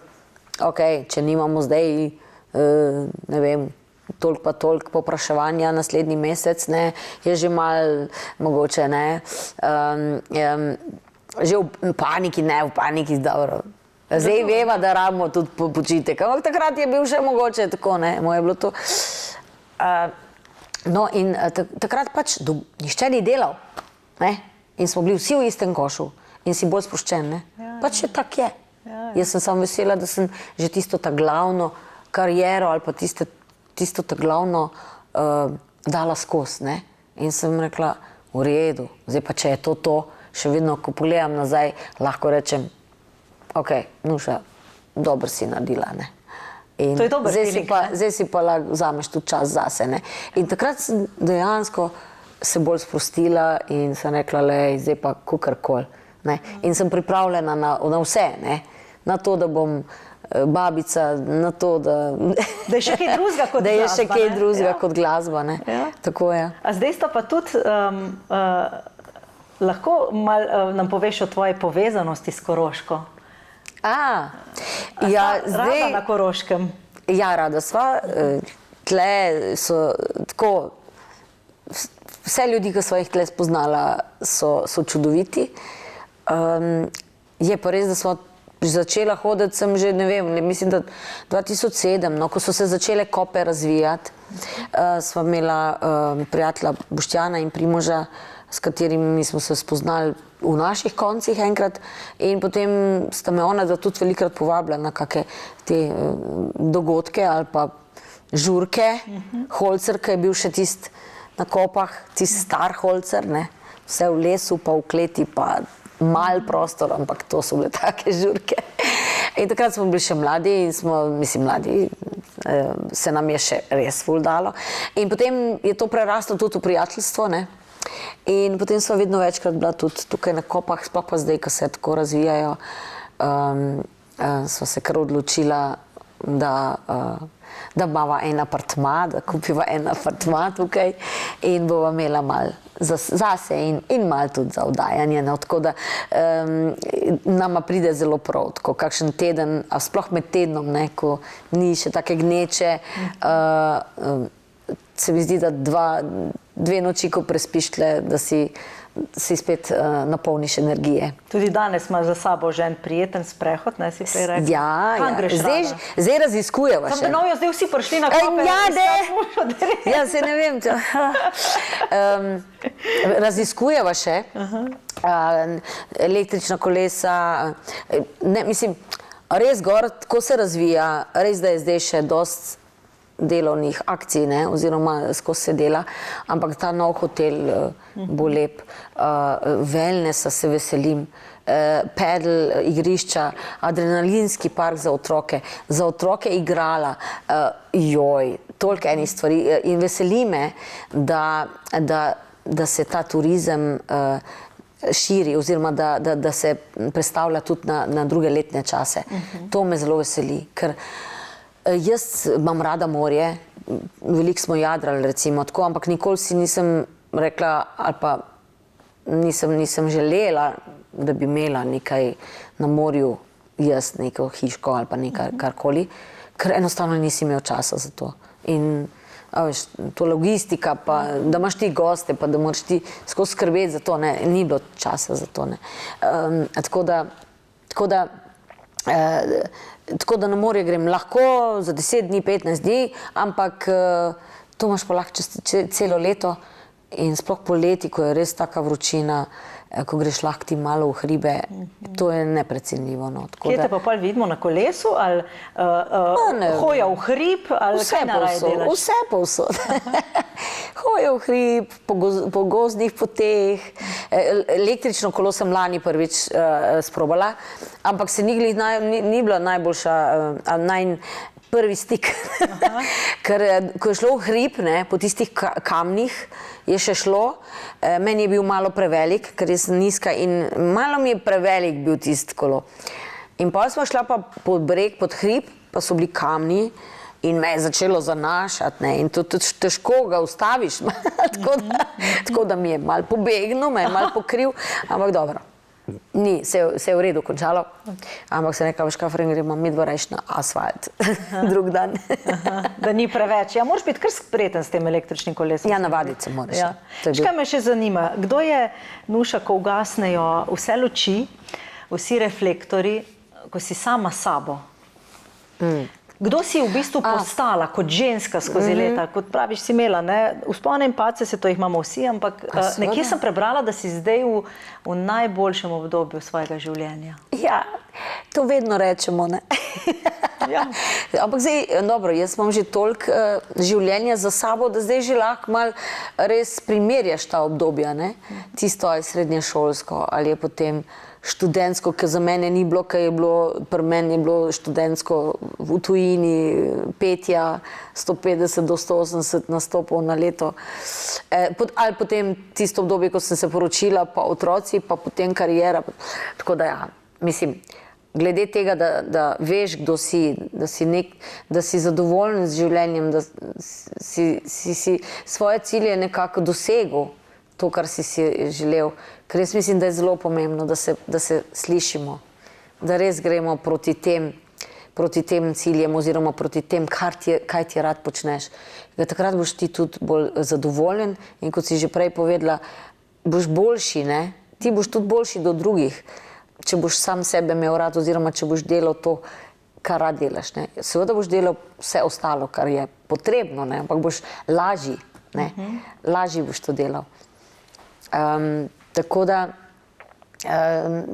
ok, če nimamo zdaj, ne vem, toliko popraševanja naslednji mesec, ne, je že malo mogoče, ne, že v paniki, dobro. Zdaj veva, da rabimo tudi počitek, ampak takrat je bil še mogoče tako, ne, moje je bilo to. No, in takrat pač nišče ni delal, ne, in smo bili vsi v istem košu in si bolj sproščen, ne. Pač še tak je. Jaz sem samo vesela, da sem že tisto ta glavno kariero ali pa tisto ta glavno dala skozi, ne. In sem rekla, v redu, zdaj pa če je to, še vedno, ko pogledam nazaj, lahko rečem, ok, Nuša, dobro si naredila, ne. In to je dober feeling, zdaj si pa lahko vzameš tudi čas zase, ne. In takrat sem dejansko se bolj sprostila in sem rekla, lej, zdaj pa kakorkoli, ne. In sem pripravljena na vse, ne. Na to, da bom babica, na to, da je še kaj drugega kot glasba, ne. Da je še kaj drugega kot glasba, ne. Tako je. A zdaj sta pa tudi, lahko nam poveš o tvoji povezanosti s Koroško? Ja, zdaj... Rada na Koroškem? Ja, rada sva. Tle so tako, vse ljudi, ki sva jih tle spoznala, so čudoviti. Je pa res, da sva začela hoditi, sem že, ne vem, mislim, da 2007, no, ko so se začele kope razvijati, sva imela prijatelja Boštjana in Primoža, s katerimi smo se spoznali v naših koncih enkrat in potem sta me ona tudi velikrat povabila na kakšne te dogodke ali pa žurke. Holcer, ki je bil še tist na kopah, tist star holcer, ne, vse v lesu pa v kleti pa mal prostor, ampak to so bile take žurke. In takrat smo bili še mladi in mladi, se nam je še res ful dalo. In potem je to preraslo tudi v prijateljstvo, ne. In potem smo vedno večkrat bila tudi tukaj na Kopah, sploh pa zdaj, ko se tako razvijajo, sva se kar odločila, da imava en apartma, da kupiva en apartma tukaj in bova imela malo zase in malo tudi za oddajanje. Tako da nama pride zelo prav, tako kakšen teden, a sploh med tednom, ne, ko ni še take gneče, se mi zdi, da dve noči, ko prespiš tle, da si spet napolniš energije. Tudi danes imaš za sabo že en prijeten sprehod, ne, si prej rekla. Ja. Zdaj raziskujeva še. Tam da zdaj vsi prišli na Kope. Ja, se ne vem. Raziskujeva še. Električna kolesa. Ne, mislim, res gor, tako se razvija, res da je zdaj še dosti delovnih akcij, ne, oziroma skozi se dela, ampak ta nov hotel bo lep, wellnessa se veselim, pedal igrišča, adrenalinski park za otroke igrala, toliko enih stvari in veseli me, da se ta turizem širi oziroma da se predstavlja tudi na druge letne čase. To me zelo veseli, ker jaz imam rada morje, veliko smo jadrali recimo tako, ampak nikoli si nisem rekla ali pa nisem želela, da bi imela nekaj na morju, jaz neko hiško ali pa nekaj karkoli, ker enostavno nisi imel časa za to. In veš, to logistika, pa da imaš ti goste, pa da moraš ti skozi skrbeti za to, ne, ni bilo časa za to, ne. Tako da na morje grem lahko za 10 dni, 15 dni, ampak to imaš pa lahko čez celo leto in sploh poleti, ko je res taka vročina, ko greš lahko ti malo v hribe, to je neprecenljivo. Kje te pa pol vidimo, na kolesu ali hoja v hrib ali kaj naraje delaš? Vse povsod. Hoja v hrib, po gozdnih poteh, električno kolo sem lani prvič sprobala, ampak se ni bila najboljša, prvi stik, ker ko je šlo v hrib, ne, po tistih kamnih, je še šlo, meni je bil malo prevelik, ker sem nizka in malo mi je prevelik bil tisti kolo. In potem smo šla pa pod breg, pod hrib, pa so bili kamni in me je začelo zanašati, ne, in to težko ga ustaviš, tako da mi je malo pobegnil, me je malo pokril, ampak dobro. Se je v redu končalo, ampak se nekaj, veš kaj, Fren, gremo midva reš na asfalt drug dan. Da ni preveč. Ja, moraš biti kar spreten s tem električnim kolesom. Ja, navaditi se moraš. Ja. Kaj me še zanima, kdo je, Nuša, ko ugasnejo vse luči, vsi reflektori, ko si sama s sabo? Kdo si v bistvu postala kot ženska skozi leta? Kot praviš, si imela, ne? Vzpone in padce, to jih imamo vsi, ampak nekje sem prebrala, da si zdaj v najboljšem obdobju svojega življenja. Ja, to vedno rečemo, ne? Ja. Ampak zdaj, dobro, jaz imam že toliko življenja za sabo, da zdaj že lahko malo res primerjaš ta obdobja, ne? Tisto je srednješolsko ali je potem študentsko, ker za mene ni bilo, ker je bilo, pri meni je bilo študentsko v tujini petja 150 do 180 nastopov na leto. Ali potem tisto obdobje, ko sem se poročila, pa otroci, pa potem karijera. Tako da ja, mislim, glede tega, da veš, kdo si, da si zadovoljen z življenjem, da si svoje cilje nekako dosegel, to, kar si želel. Ker jaz mislim, da je zelo pomembno, da se slišimo, da res gremo proti tem ciljem oziroma proti tem, kaj ti rad počneš. Takrat boš ti tudi bolj zadovoljen in kot si že prej povedala, boš boljši, ne? Ti boš tudi boljši do drugih, če boš sam sebe imel rad oziroma če boš delal to, kar rad delaš, ne? Seveda boš delal vse ostalo, kar je potrebno, ne? Ampak boš lažji, ne? Lažji boš to delal. Tako da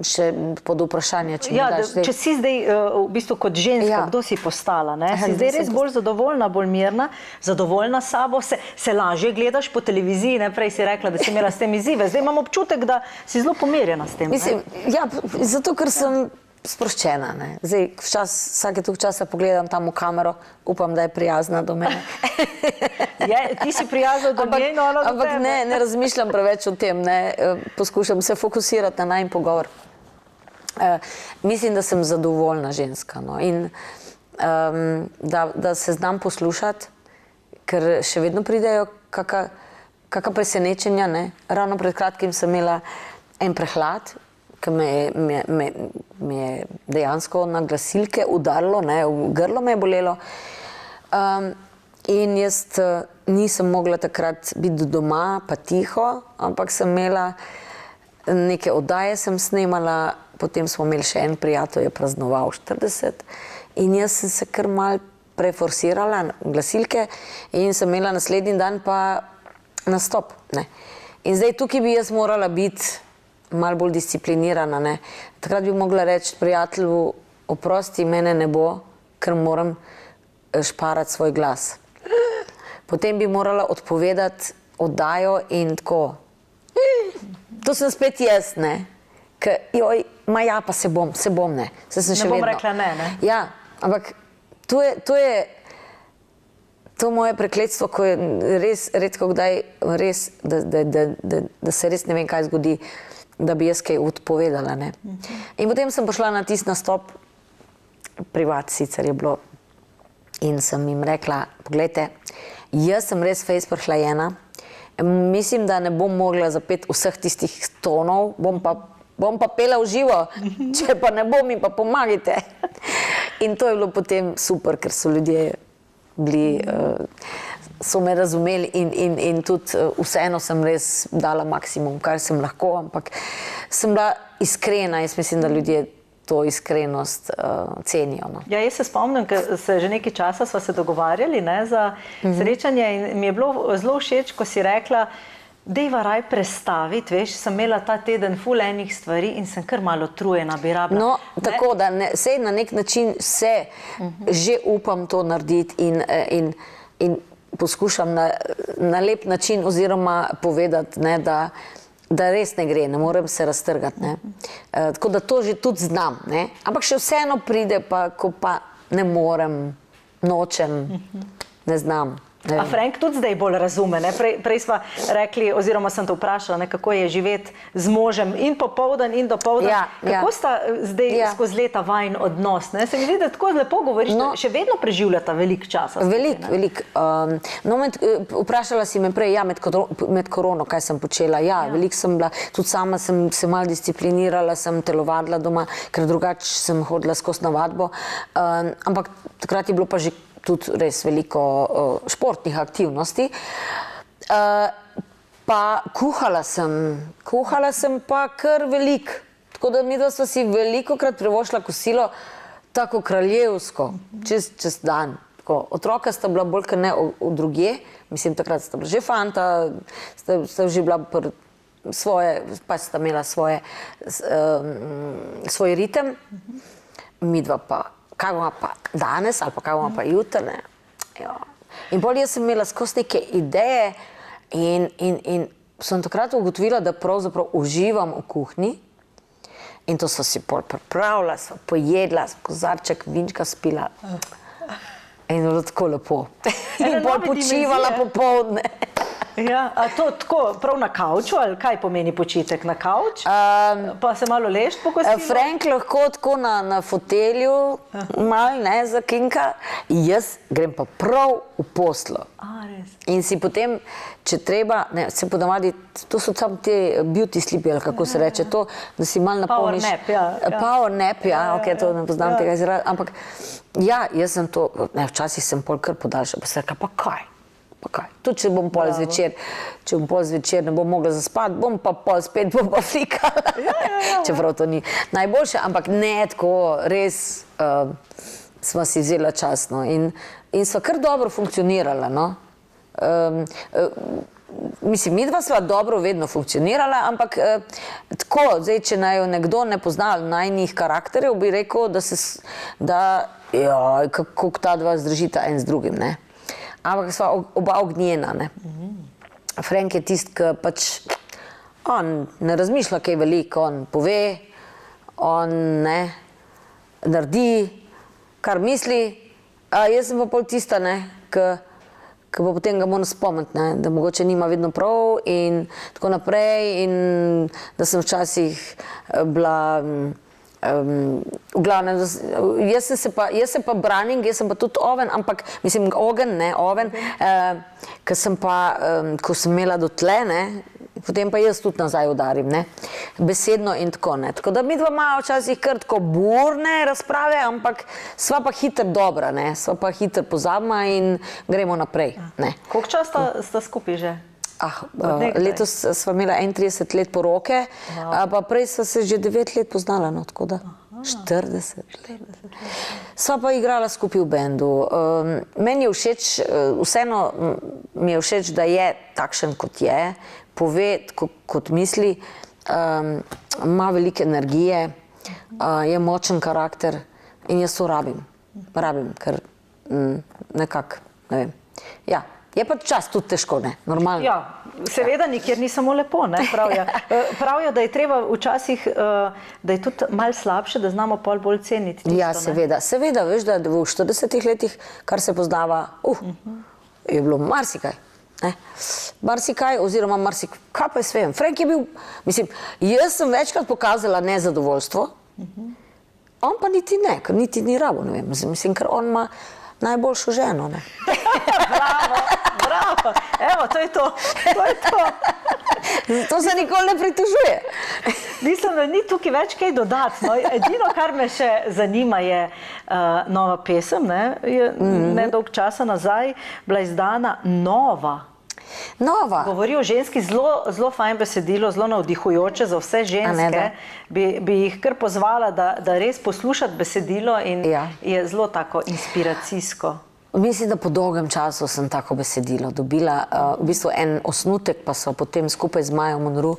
še pod vprašanje, če mi daš zdaj. Če si zdaj v bistvu kot ženska, kdo si postala, ne? Si zdaj res bolj zadovoljna, bolj mirna, zadovoljna s sabo, se lažje gledaš po televiziji, ne? Prej si rekla, da si imela s tem izzive, zdaj imam občutek, da si zelo pomirjena s tem. Mislim, ja, zato ker sem sproščena. Ne. Zdaj, vsake toliko časa pogledam tam v kamero, upam, da je prijazna do mene. Ti si prijazna do nje, no, do ampak tebe. ne razmišljam preveč o tem, ne. Poskušam se fokusirati na najin pogovor. Mislim, da sem zadovoljna ženska, no. In da se znam poslušati, ker še vedno pridejo kakšna presenečenja, ne. Ravno pred kratkim sem imela en prehlad, ki me je dejansko na glasilke udarilo, ne, v grlo me je bolelo. In jaz nisem mogla takrat biti doma, pa tiho, ampak sem imela neke oddaje sem snemala, potem smo imeli še en prijatelj, je praznoval 40 in jaz sem se kar malo preforsirala glasilke in sem imela naslednji dan pa nastop, ne. In zdaj tukaj bi jaz morala biti malo bolj disciplinirana, ne. Takrat bi mogla reči prijatelju, oprosti, mene ne bo, ker moram šparati svoj glas. Potem bi morala odpovedati oddajo in tako. To sem spet jaz, ne. Joj, ma ja, pa se bom, ne. Ne bom rekla ne, ne. Ja, ampak to je moje prekletstvo, ko je res redko kdaj res, da se res ne vem, kaj zgodi, da bi jaz kaj odpovedala, ne. In potem sem prišla na tisti nastop, privat sicer je bilo, in sem jim rekla, poglejte, jaz sem res fejst prehlajena, mislim, da ne bom mogla zapeti vseh tistih tonov, bom pa pela v živo, če pa ne bom, mi pa pomagajte. In to je bilo potem super, ker so ljudje bili, so me razumeli in tudi vseeno sem res dala maksimum, kar sem lahko, ampak sem bila iskrena, jaz mislim, da ljudje to iskrenost cenijo. No. Ja, jaz se spomnim, ker se že nekaj časa sva se dogovarjali, ne, za srečanje in mi je bilo zelo všeč, ko si rekla, dejva raj prestaviti, veš, sem imela ta teden ful enih stvari in sem kar malo utrujena, bi rabila. No, tako da sej na nek način se že upam to narediti in poskušam na lep način oziroma povedati, ne, da res ne gre, ne morem se raztrgati, ne. Tako da to že tudi znam, ne. Ampak še vseeno pride pa, ko pa ne morem, nočem, ne znam. A Frank tudi zdaj bolj razume, ne? Prej sva rekli, oziroma sem te vprašala, ne, kako je živeti z možem in popoldan in dopoldan. Ja, kako sta zdaj skozi leta vajin odnos, ne? Se mi zdi, da tako lepo govoriš, da še vedno preživljata veliko časa. Veliko. No, vprašala si me prej, ja, med korono, kaj sem počela. Ja, veliko sem bila, tudi sama sem se malo disciplinirala, sem telovadila doma, ker drugače sem hodila skozi na vadbo. Ampak takrat je bilo pa že tudi res veliko športnih aktivnosti. Pa kuhala sem pa kar veliko. Tako da midva sva si velikokrat privoščila kosilo tako kraljevsko, čez dan. Tako, otroka sta bila bolj kot ne v drugje, mislim, takrat sta bila že fanta, sta že bila svoje, pa sta imela svoj ritem, midva pa kaj bomo pa danes ali pa kaj bomo pa jutri, ne. In bolj jaz sem imela skozi neke ideje in sem takrat ugotovila, da pravzaprav uživam v kuhinji in to sva si pol pripravila, sva pojedla, kozarček vinčka spila in je bilo tako lepo. In bolj počivala popoldne. Ja, a to tako prav na kavču ali kaj pomeni počitek? Na kavč? Pa se malo lešt po kosilu? Frank lahko tako na fotelju malo, ne, zakinka. Jaz grem pa prav v poslo. Res. In si potem, če treba, ne, se ponavadi, to so tam te beauty sleepi, ali kako se reče, to, da si malo napolniš. Power nap, ja. Power nap, ja, ok, to ne poznam tega izraza, ampak ja, jaz sem to, ne, včasih sem pol kar podaljšala, pa se reka, pa kaj? Tudi če bom pol zvečer ne bom mogla zaspati, bom pa pol spet bom pa flikala. Čeprav to ni najboljše, ampak ne tako, res sva si vzela čas, no, in sva kar dobro funkcionirala, no. Mislim, midva sva dobro vedno funkcionirala, ampak tako, zdaj, če naj jo nekdo ne pozna najnih karakterjev, bi rekel, kako ta dva zdržita en z drugim, ne. Ampak sva oba ognjena, ne. Frank je tist, ki pač, on ne razmišlja kaj veliko, on pove, on ne, naredi, kar misli, jaz sem pa pol tista, ki pa potem ga moram spomniti, da mogoče nima vedno prav in tako naprej in da sem včasih bila, v glavnem, jaz se pa branim, jaz sem pa tudi oven, ampak, mislim, ogen, ko sem imela dotle, potem pa jaz tudi nazaj udarim, besedno in tako, Tako da mi dva malo včasih kar tako burne razprave, ampak sva pa hitro dobra, sva pa hitro pozabima in gremo naprej, Koliko časa sta skupaj že? Letos sva imela 31 let poroke, pa prej sva se že 9 let poznala, tako da 40 let. Sva pa igrala skupaj v bendu. Meni je všeč, vseeno mi je všeč, da je takšen, kot je, pove, kot misli, ima veliko energije, je močen karakter in jaz to rabim, ker nekako, ne vem, ja. Je pa čas tudi težko, normalno. Ja, seveda nikjer ni samo lepo, pravijo, da je treba včasih, da je tudi malo slabše, da znamo pol bolj ceniti tisto, Ja, seveda, veš, da v 40 letih, kar se poznava, je bilo marsikaj. Marsikaj, oziroma kaj pa jaz vem. Frank je bil, mislim, jaz sem večkrat pokazala nezadovoljstvo, on pa niti ne, ker niti ni rabo, ne vem, mislim, ker on ima najboljšo ženo, Bravo, evo, to je to. To se nikoli ne pritožuje. Mislim, da ni tukaj več kaj dodati. Edino, kar me še zanima, je nova pesem, je nedolg časa nazaj bila izdana Nova. Govori o ženski, zelo fajn besedilo, zelo navdihujoče za vse ženske. Bi jih kar pozvala, da res poslušati besedilo in je zelo tako inspiracijsko. Mislim, da po dolgem času sem tako besedilo dobila. V bistvu en osnutek pa so potem skupaj z Majo Monroe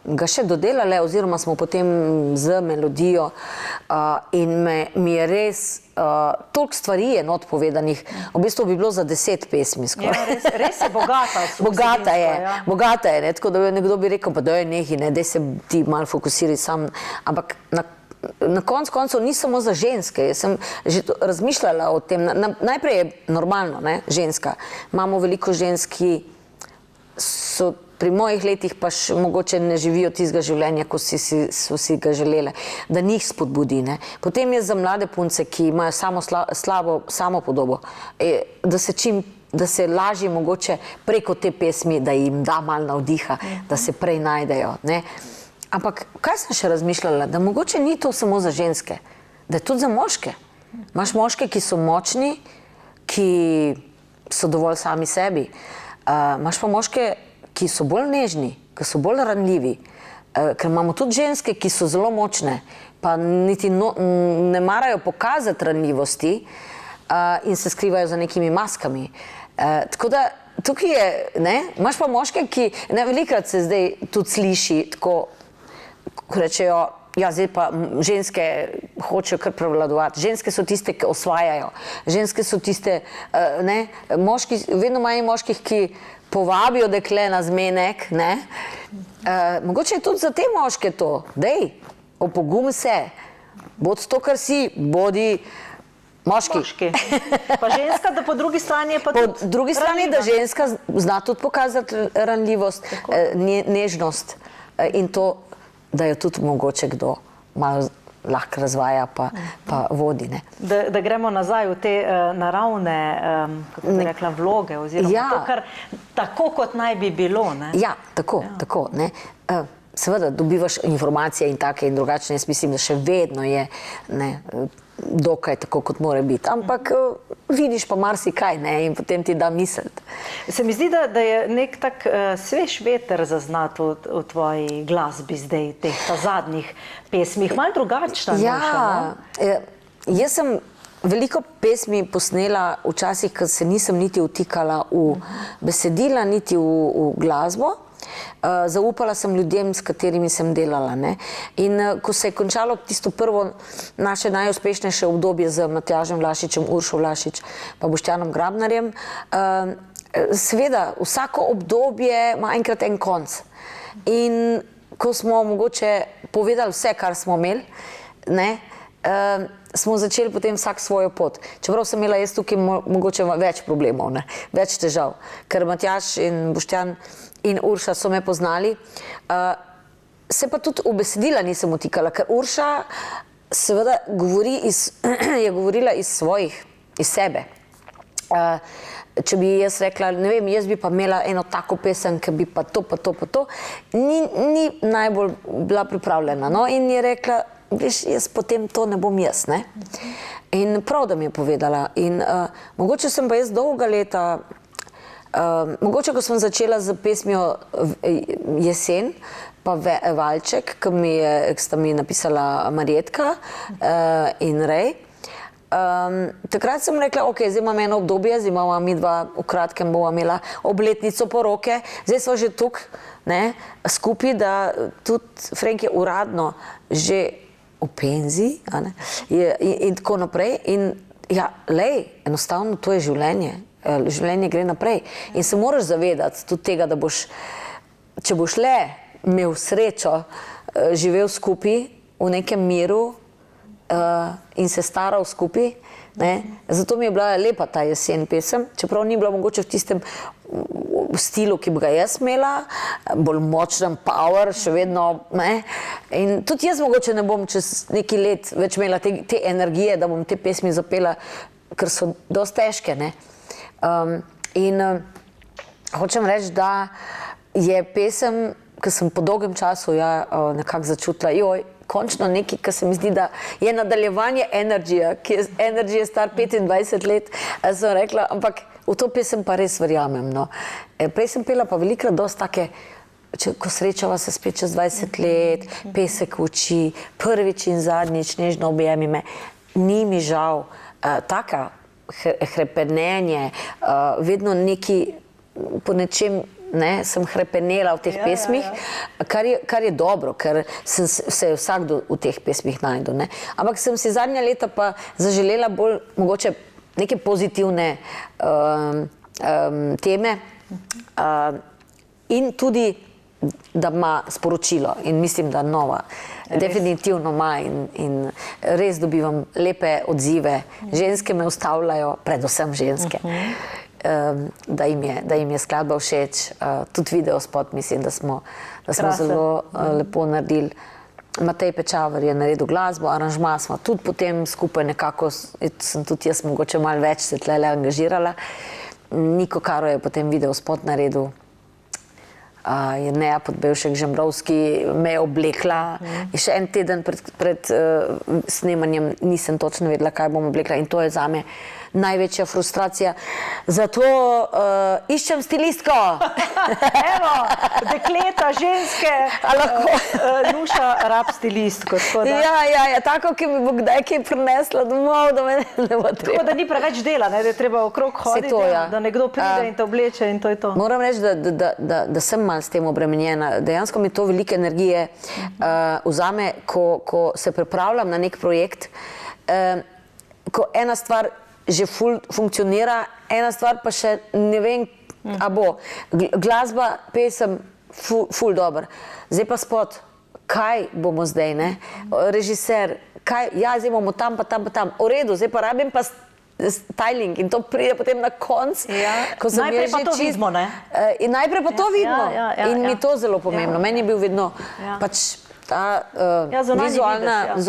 ga še dodelale, oziroma smo potem z melodijo in mi je res toliko stvari je not povedanih. V bistvu bi bilo za 10 pesmi skoraj. Ja, res je bogata. Bogata je, tako da nekdo bi rekel, pa daj nekaj, daj se ti malo fokusirati sam, ampak na koncu ni samo za ženske. Jaz sem že razmišljala o tem. Najprej je normalno, ženska. Imamo veliko žensk, ki so pri mojih letih pa še mogoče ne živijo tistega življenja, ko so si ga želele, da njih spodbudi. Potem je za mlade punce, ki imajo slabo samopodobo, da se lažje mogoče preko te pesmi, da jim da malo navdiha, da se prej najdejo. Ampak kaj sem še razmišljala, da mogoče ni to samo za ženske, da je tudi za moške. Imaš moške, ki so močni, ki so dovolj sami sebi. Imaš pa moške, ki so bolj nežni, ki so bolj ranljivi. Ker imamo tudi ženske, ki so zelo močne, pa niti ne marajo pokazati ranljivosti in se skrivajo za nekimi maskami. Tako da tukaj je, imaš pa moške, ki velikokrat se zdaj tudi sliši tako, ko rečejo, ja, zdaj pa ženske hočejo kar prevladovati. Ženske so tiste, ki osvajajo. Ženske so tiste, moški, vedno manj moških, ki povabijo dekle na zmenek, mogoče je tudi za te moške to. Dej, opogum se, bodi to, kar si, bodi moški. Pa ženska, da po drugi strani je pa tudi po drugi strani, da ženska zna tudi pokazati ranljivost, nežnost in to, da jo tudi mogoče kdo malo lahko razvaja pa vodi. Da gremo nazaj v te naravne, kako bi rekla, vloge oziroma to, kar tako, kot naj bi bilo. Ja, tako. Seveda dobivaš informacije in take in drugačne, jaz mislim, da še vedno je dokaj tako, kot mora biti. Ampak vidiš pa marsikaj in potem ti da misliti. Se mi zdi, da je nek tak svež veter zaznat v tvoji glasbi zdaj, teh zadnjih pesmih, malo drugačna. Ja, jaz sem veliko pesmi posnela včasih, ko se nisem niti vtikala v besedila, niti v glasbo. Zaupala sem ljudem, s katerimi sem delala. In ko se je končalo tisto prvo naše najuspešnejše obdobje z Matjažem Vlašičem, Uršo Vlašič pa Boštjanom Grabnarjem, seveda vsako obdobje ima enkrat en konc. In ko smo mogoče povedali vse, kar smo imeli, smo začeli potem vsak svojo pot. Čeprav sem imela jaz tukaj mogoče več problemov, ne? Več težav, ker Matjaž in Boštjan in Urša so me poznali. Se pa tudi v besedila nisem vtikala, ker Urša seveda je govorila iz sebe. Če bi jaz rekla, ne vem, jaz bi pa imela eno tako pesem, ki bi pa to, ni najbolj bila pripravljena. No? In je rekla, veš, jaz potem to ne bom jaz, ne? In prav, da mi je povedala. In mogoče sem pa jaz dolga leta, mogoče, ko sem začela z pesmijo Jesen, pa Valček, ki sta mi napisala Marjetka in Rej. Takrat sem rekla, ok, zdaj imam eno obdobje, zdaj imamo mi dva, v kratkem bova imela obletnico poroke, zdaj smo že tukaj skupaj, da tudi Frank je uradno že v penziji in tako naprej. In ja, lej, enostavno to je življenje. Življenje gre naprej. In se moraš zavedati tudi tega, da boš, če boš le imel srečo, živel skupaj v nekem miru, in se staral skupaj. Zato mi je bila lepa ta Jesen pesem, čeprav ni bila mogoče v tistem stilu, ki bi ga jaz imela, bolj močen power, še vedno. In tudi jaz mogoče ne bom čez nekaj let več imela te energije, da bom te pesmi zapela, ker so dosti težke. In hočem reči, da je pesem, ki sem po dolgem času nekako začutila, končno nekaj, ki se mi zdi, da je nadaljevanje Energyja, ki je star 25 let, sem rekla, ampak v to pesem pa res verjamem. Prej sem pela pa velikrat dosti take, ko srečava se spet čez 20 let, pesek v oči, prvič in zadnjič, nežno objemi me. Ni mi žal, taka hrepenenje, vedno neki po nečem, sem hrepenela v teh pesmih, kar je dobro, ker se je vsakdo v teh pesmih najdu. Ampak sem si zadnja leta pa zaželela bolj mogoče neke pozitivne teme in tudi, da ima sporočilo. In mislim, da nova definitivno ima in res dobivam lepe odzive. Ženske me ustavljajo, predvsem ženske. Da jim je skladba všeč, tudi videospot, mislim, da smo zelo lepo naredili. Matej Pečavar je naredil glasbo, aranžma smo tudi potem skupaj nekako, sem tudi jaz mogoče malo več se tlele angažirala. Niko Karo je potem videospot naredil. Jerneja Podbevšek-Žembrovski me je oblekla. In še en teden pred snemanjem nisem točno vedela, kaj bom oblekla, in to je zame največja frustracija. Zato iščem stilistko. Evo, dekleta, ženske. Nuša rab stilistko. Ja, tako, ki mi bo kdaj kaj prinesla domov, da me ne bo treba. Tako, da ni preveč dela, da je treba okrog hoditi, da nekdo pride in te obleče in to je to. Moram reči, da sem malo s tem obremenjena. Dejansko mi to veliko energije vzame, ko se pripravljam na nek projekt, ko ena stvar že funkcionira, ena stvar pa še ne vem, a bo. Glasba, pesem, ful dober. Zdaj pa spot, kaj bomo zdaj, ne? Režiser, kaj, ja, zdaj bomo tam pa tam pa tam. V redu, zdaj pa rabim pa styling in to pride potem na konc. Najprej pa to vidimo, ne? In najprej pa to vidimo. In mi to zelo pomembno. Meni je bil vedno pač ta vizualna,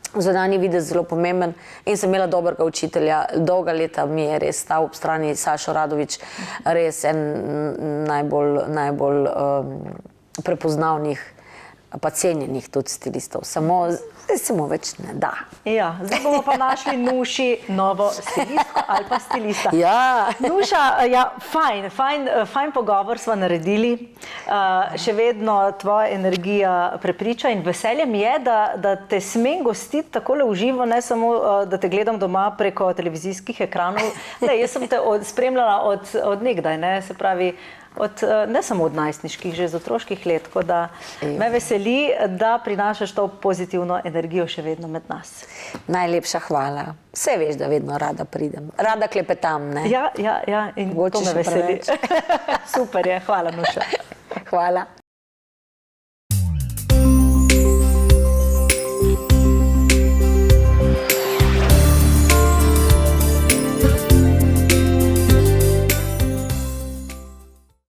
zunanji videz zelo pomemben in sem imela dobrega učitelja. Dolga leta mi je res stal ob strani Sašo Radovič, res en najbolj prepoznavnih pa cenjenih tudi stilistov. Samo več ne da. Ja, zdaj bomo pa našli Nuši novo stilistko ali pa stilista. Ja. Nuša, ja, fajn pogovor sva naredili. Še vedno tvoja energija prepriča in veselje mi je, da te smem gostiti takole v živo, ne samo, da te gledam doma preko televizijskih ekranov. Jaz sem te spremljala od nekdaj, ne, se pravi, ne samo od najstniških, že z otroških let, tako da me veseli, da prinašaš to pozitivno energijo še vedno med nas. Najlepša hvala. Vse veš, da vedno rada pridem. Rada klepetam, ne? Ja, in to me veseli. Super je, hvala Nuša. Hvala.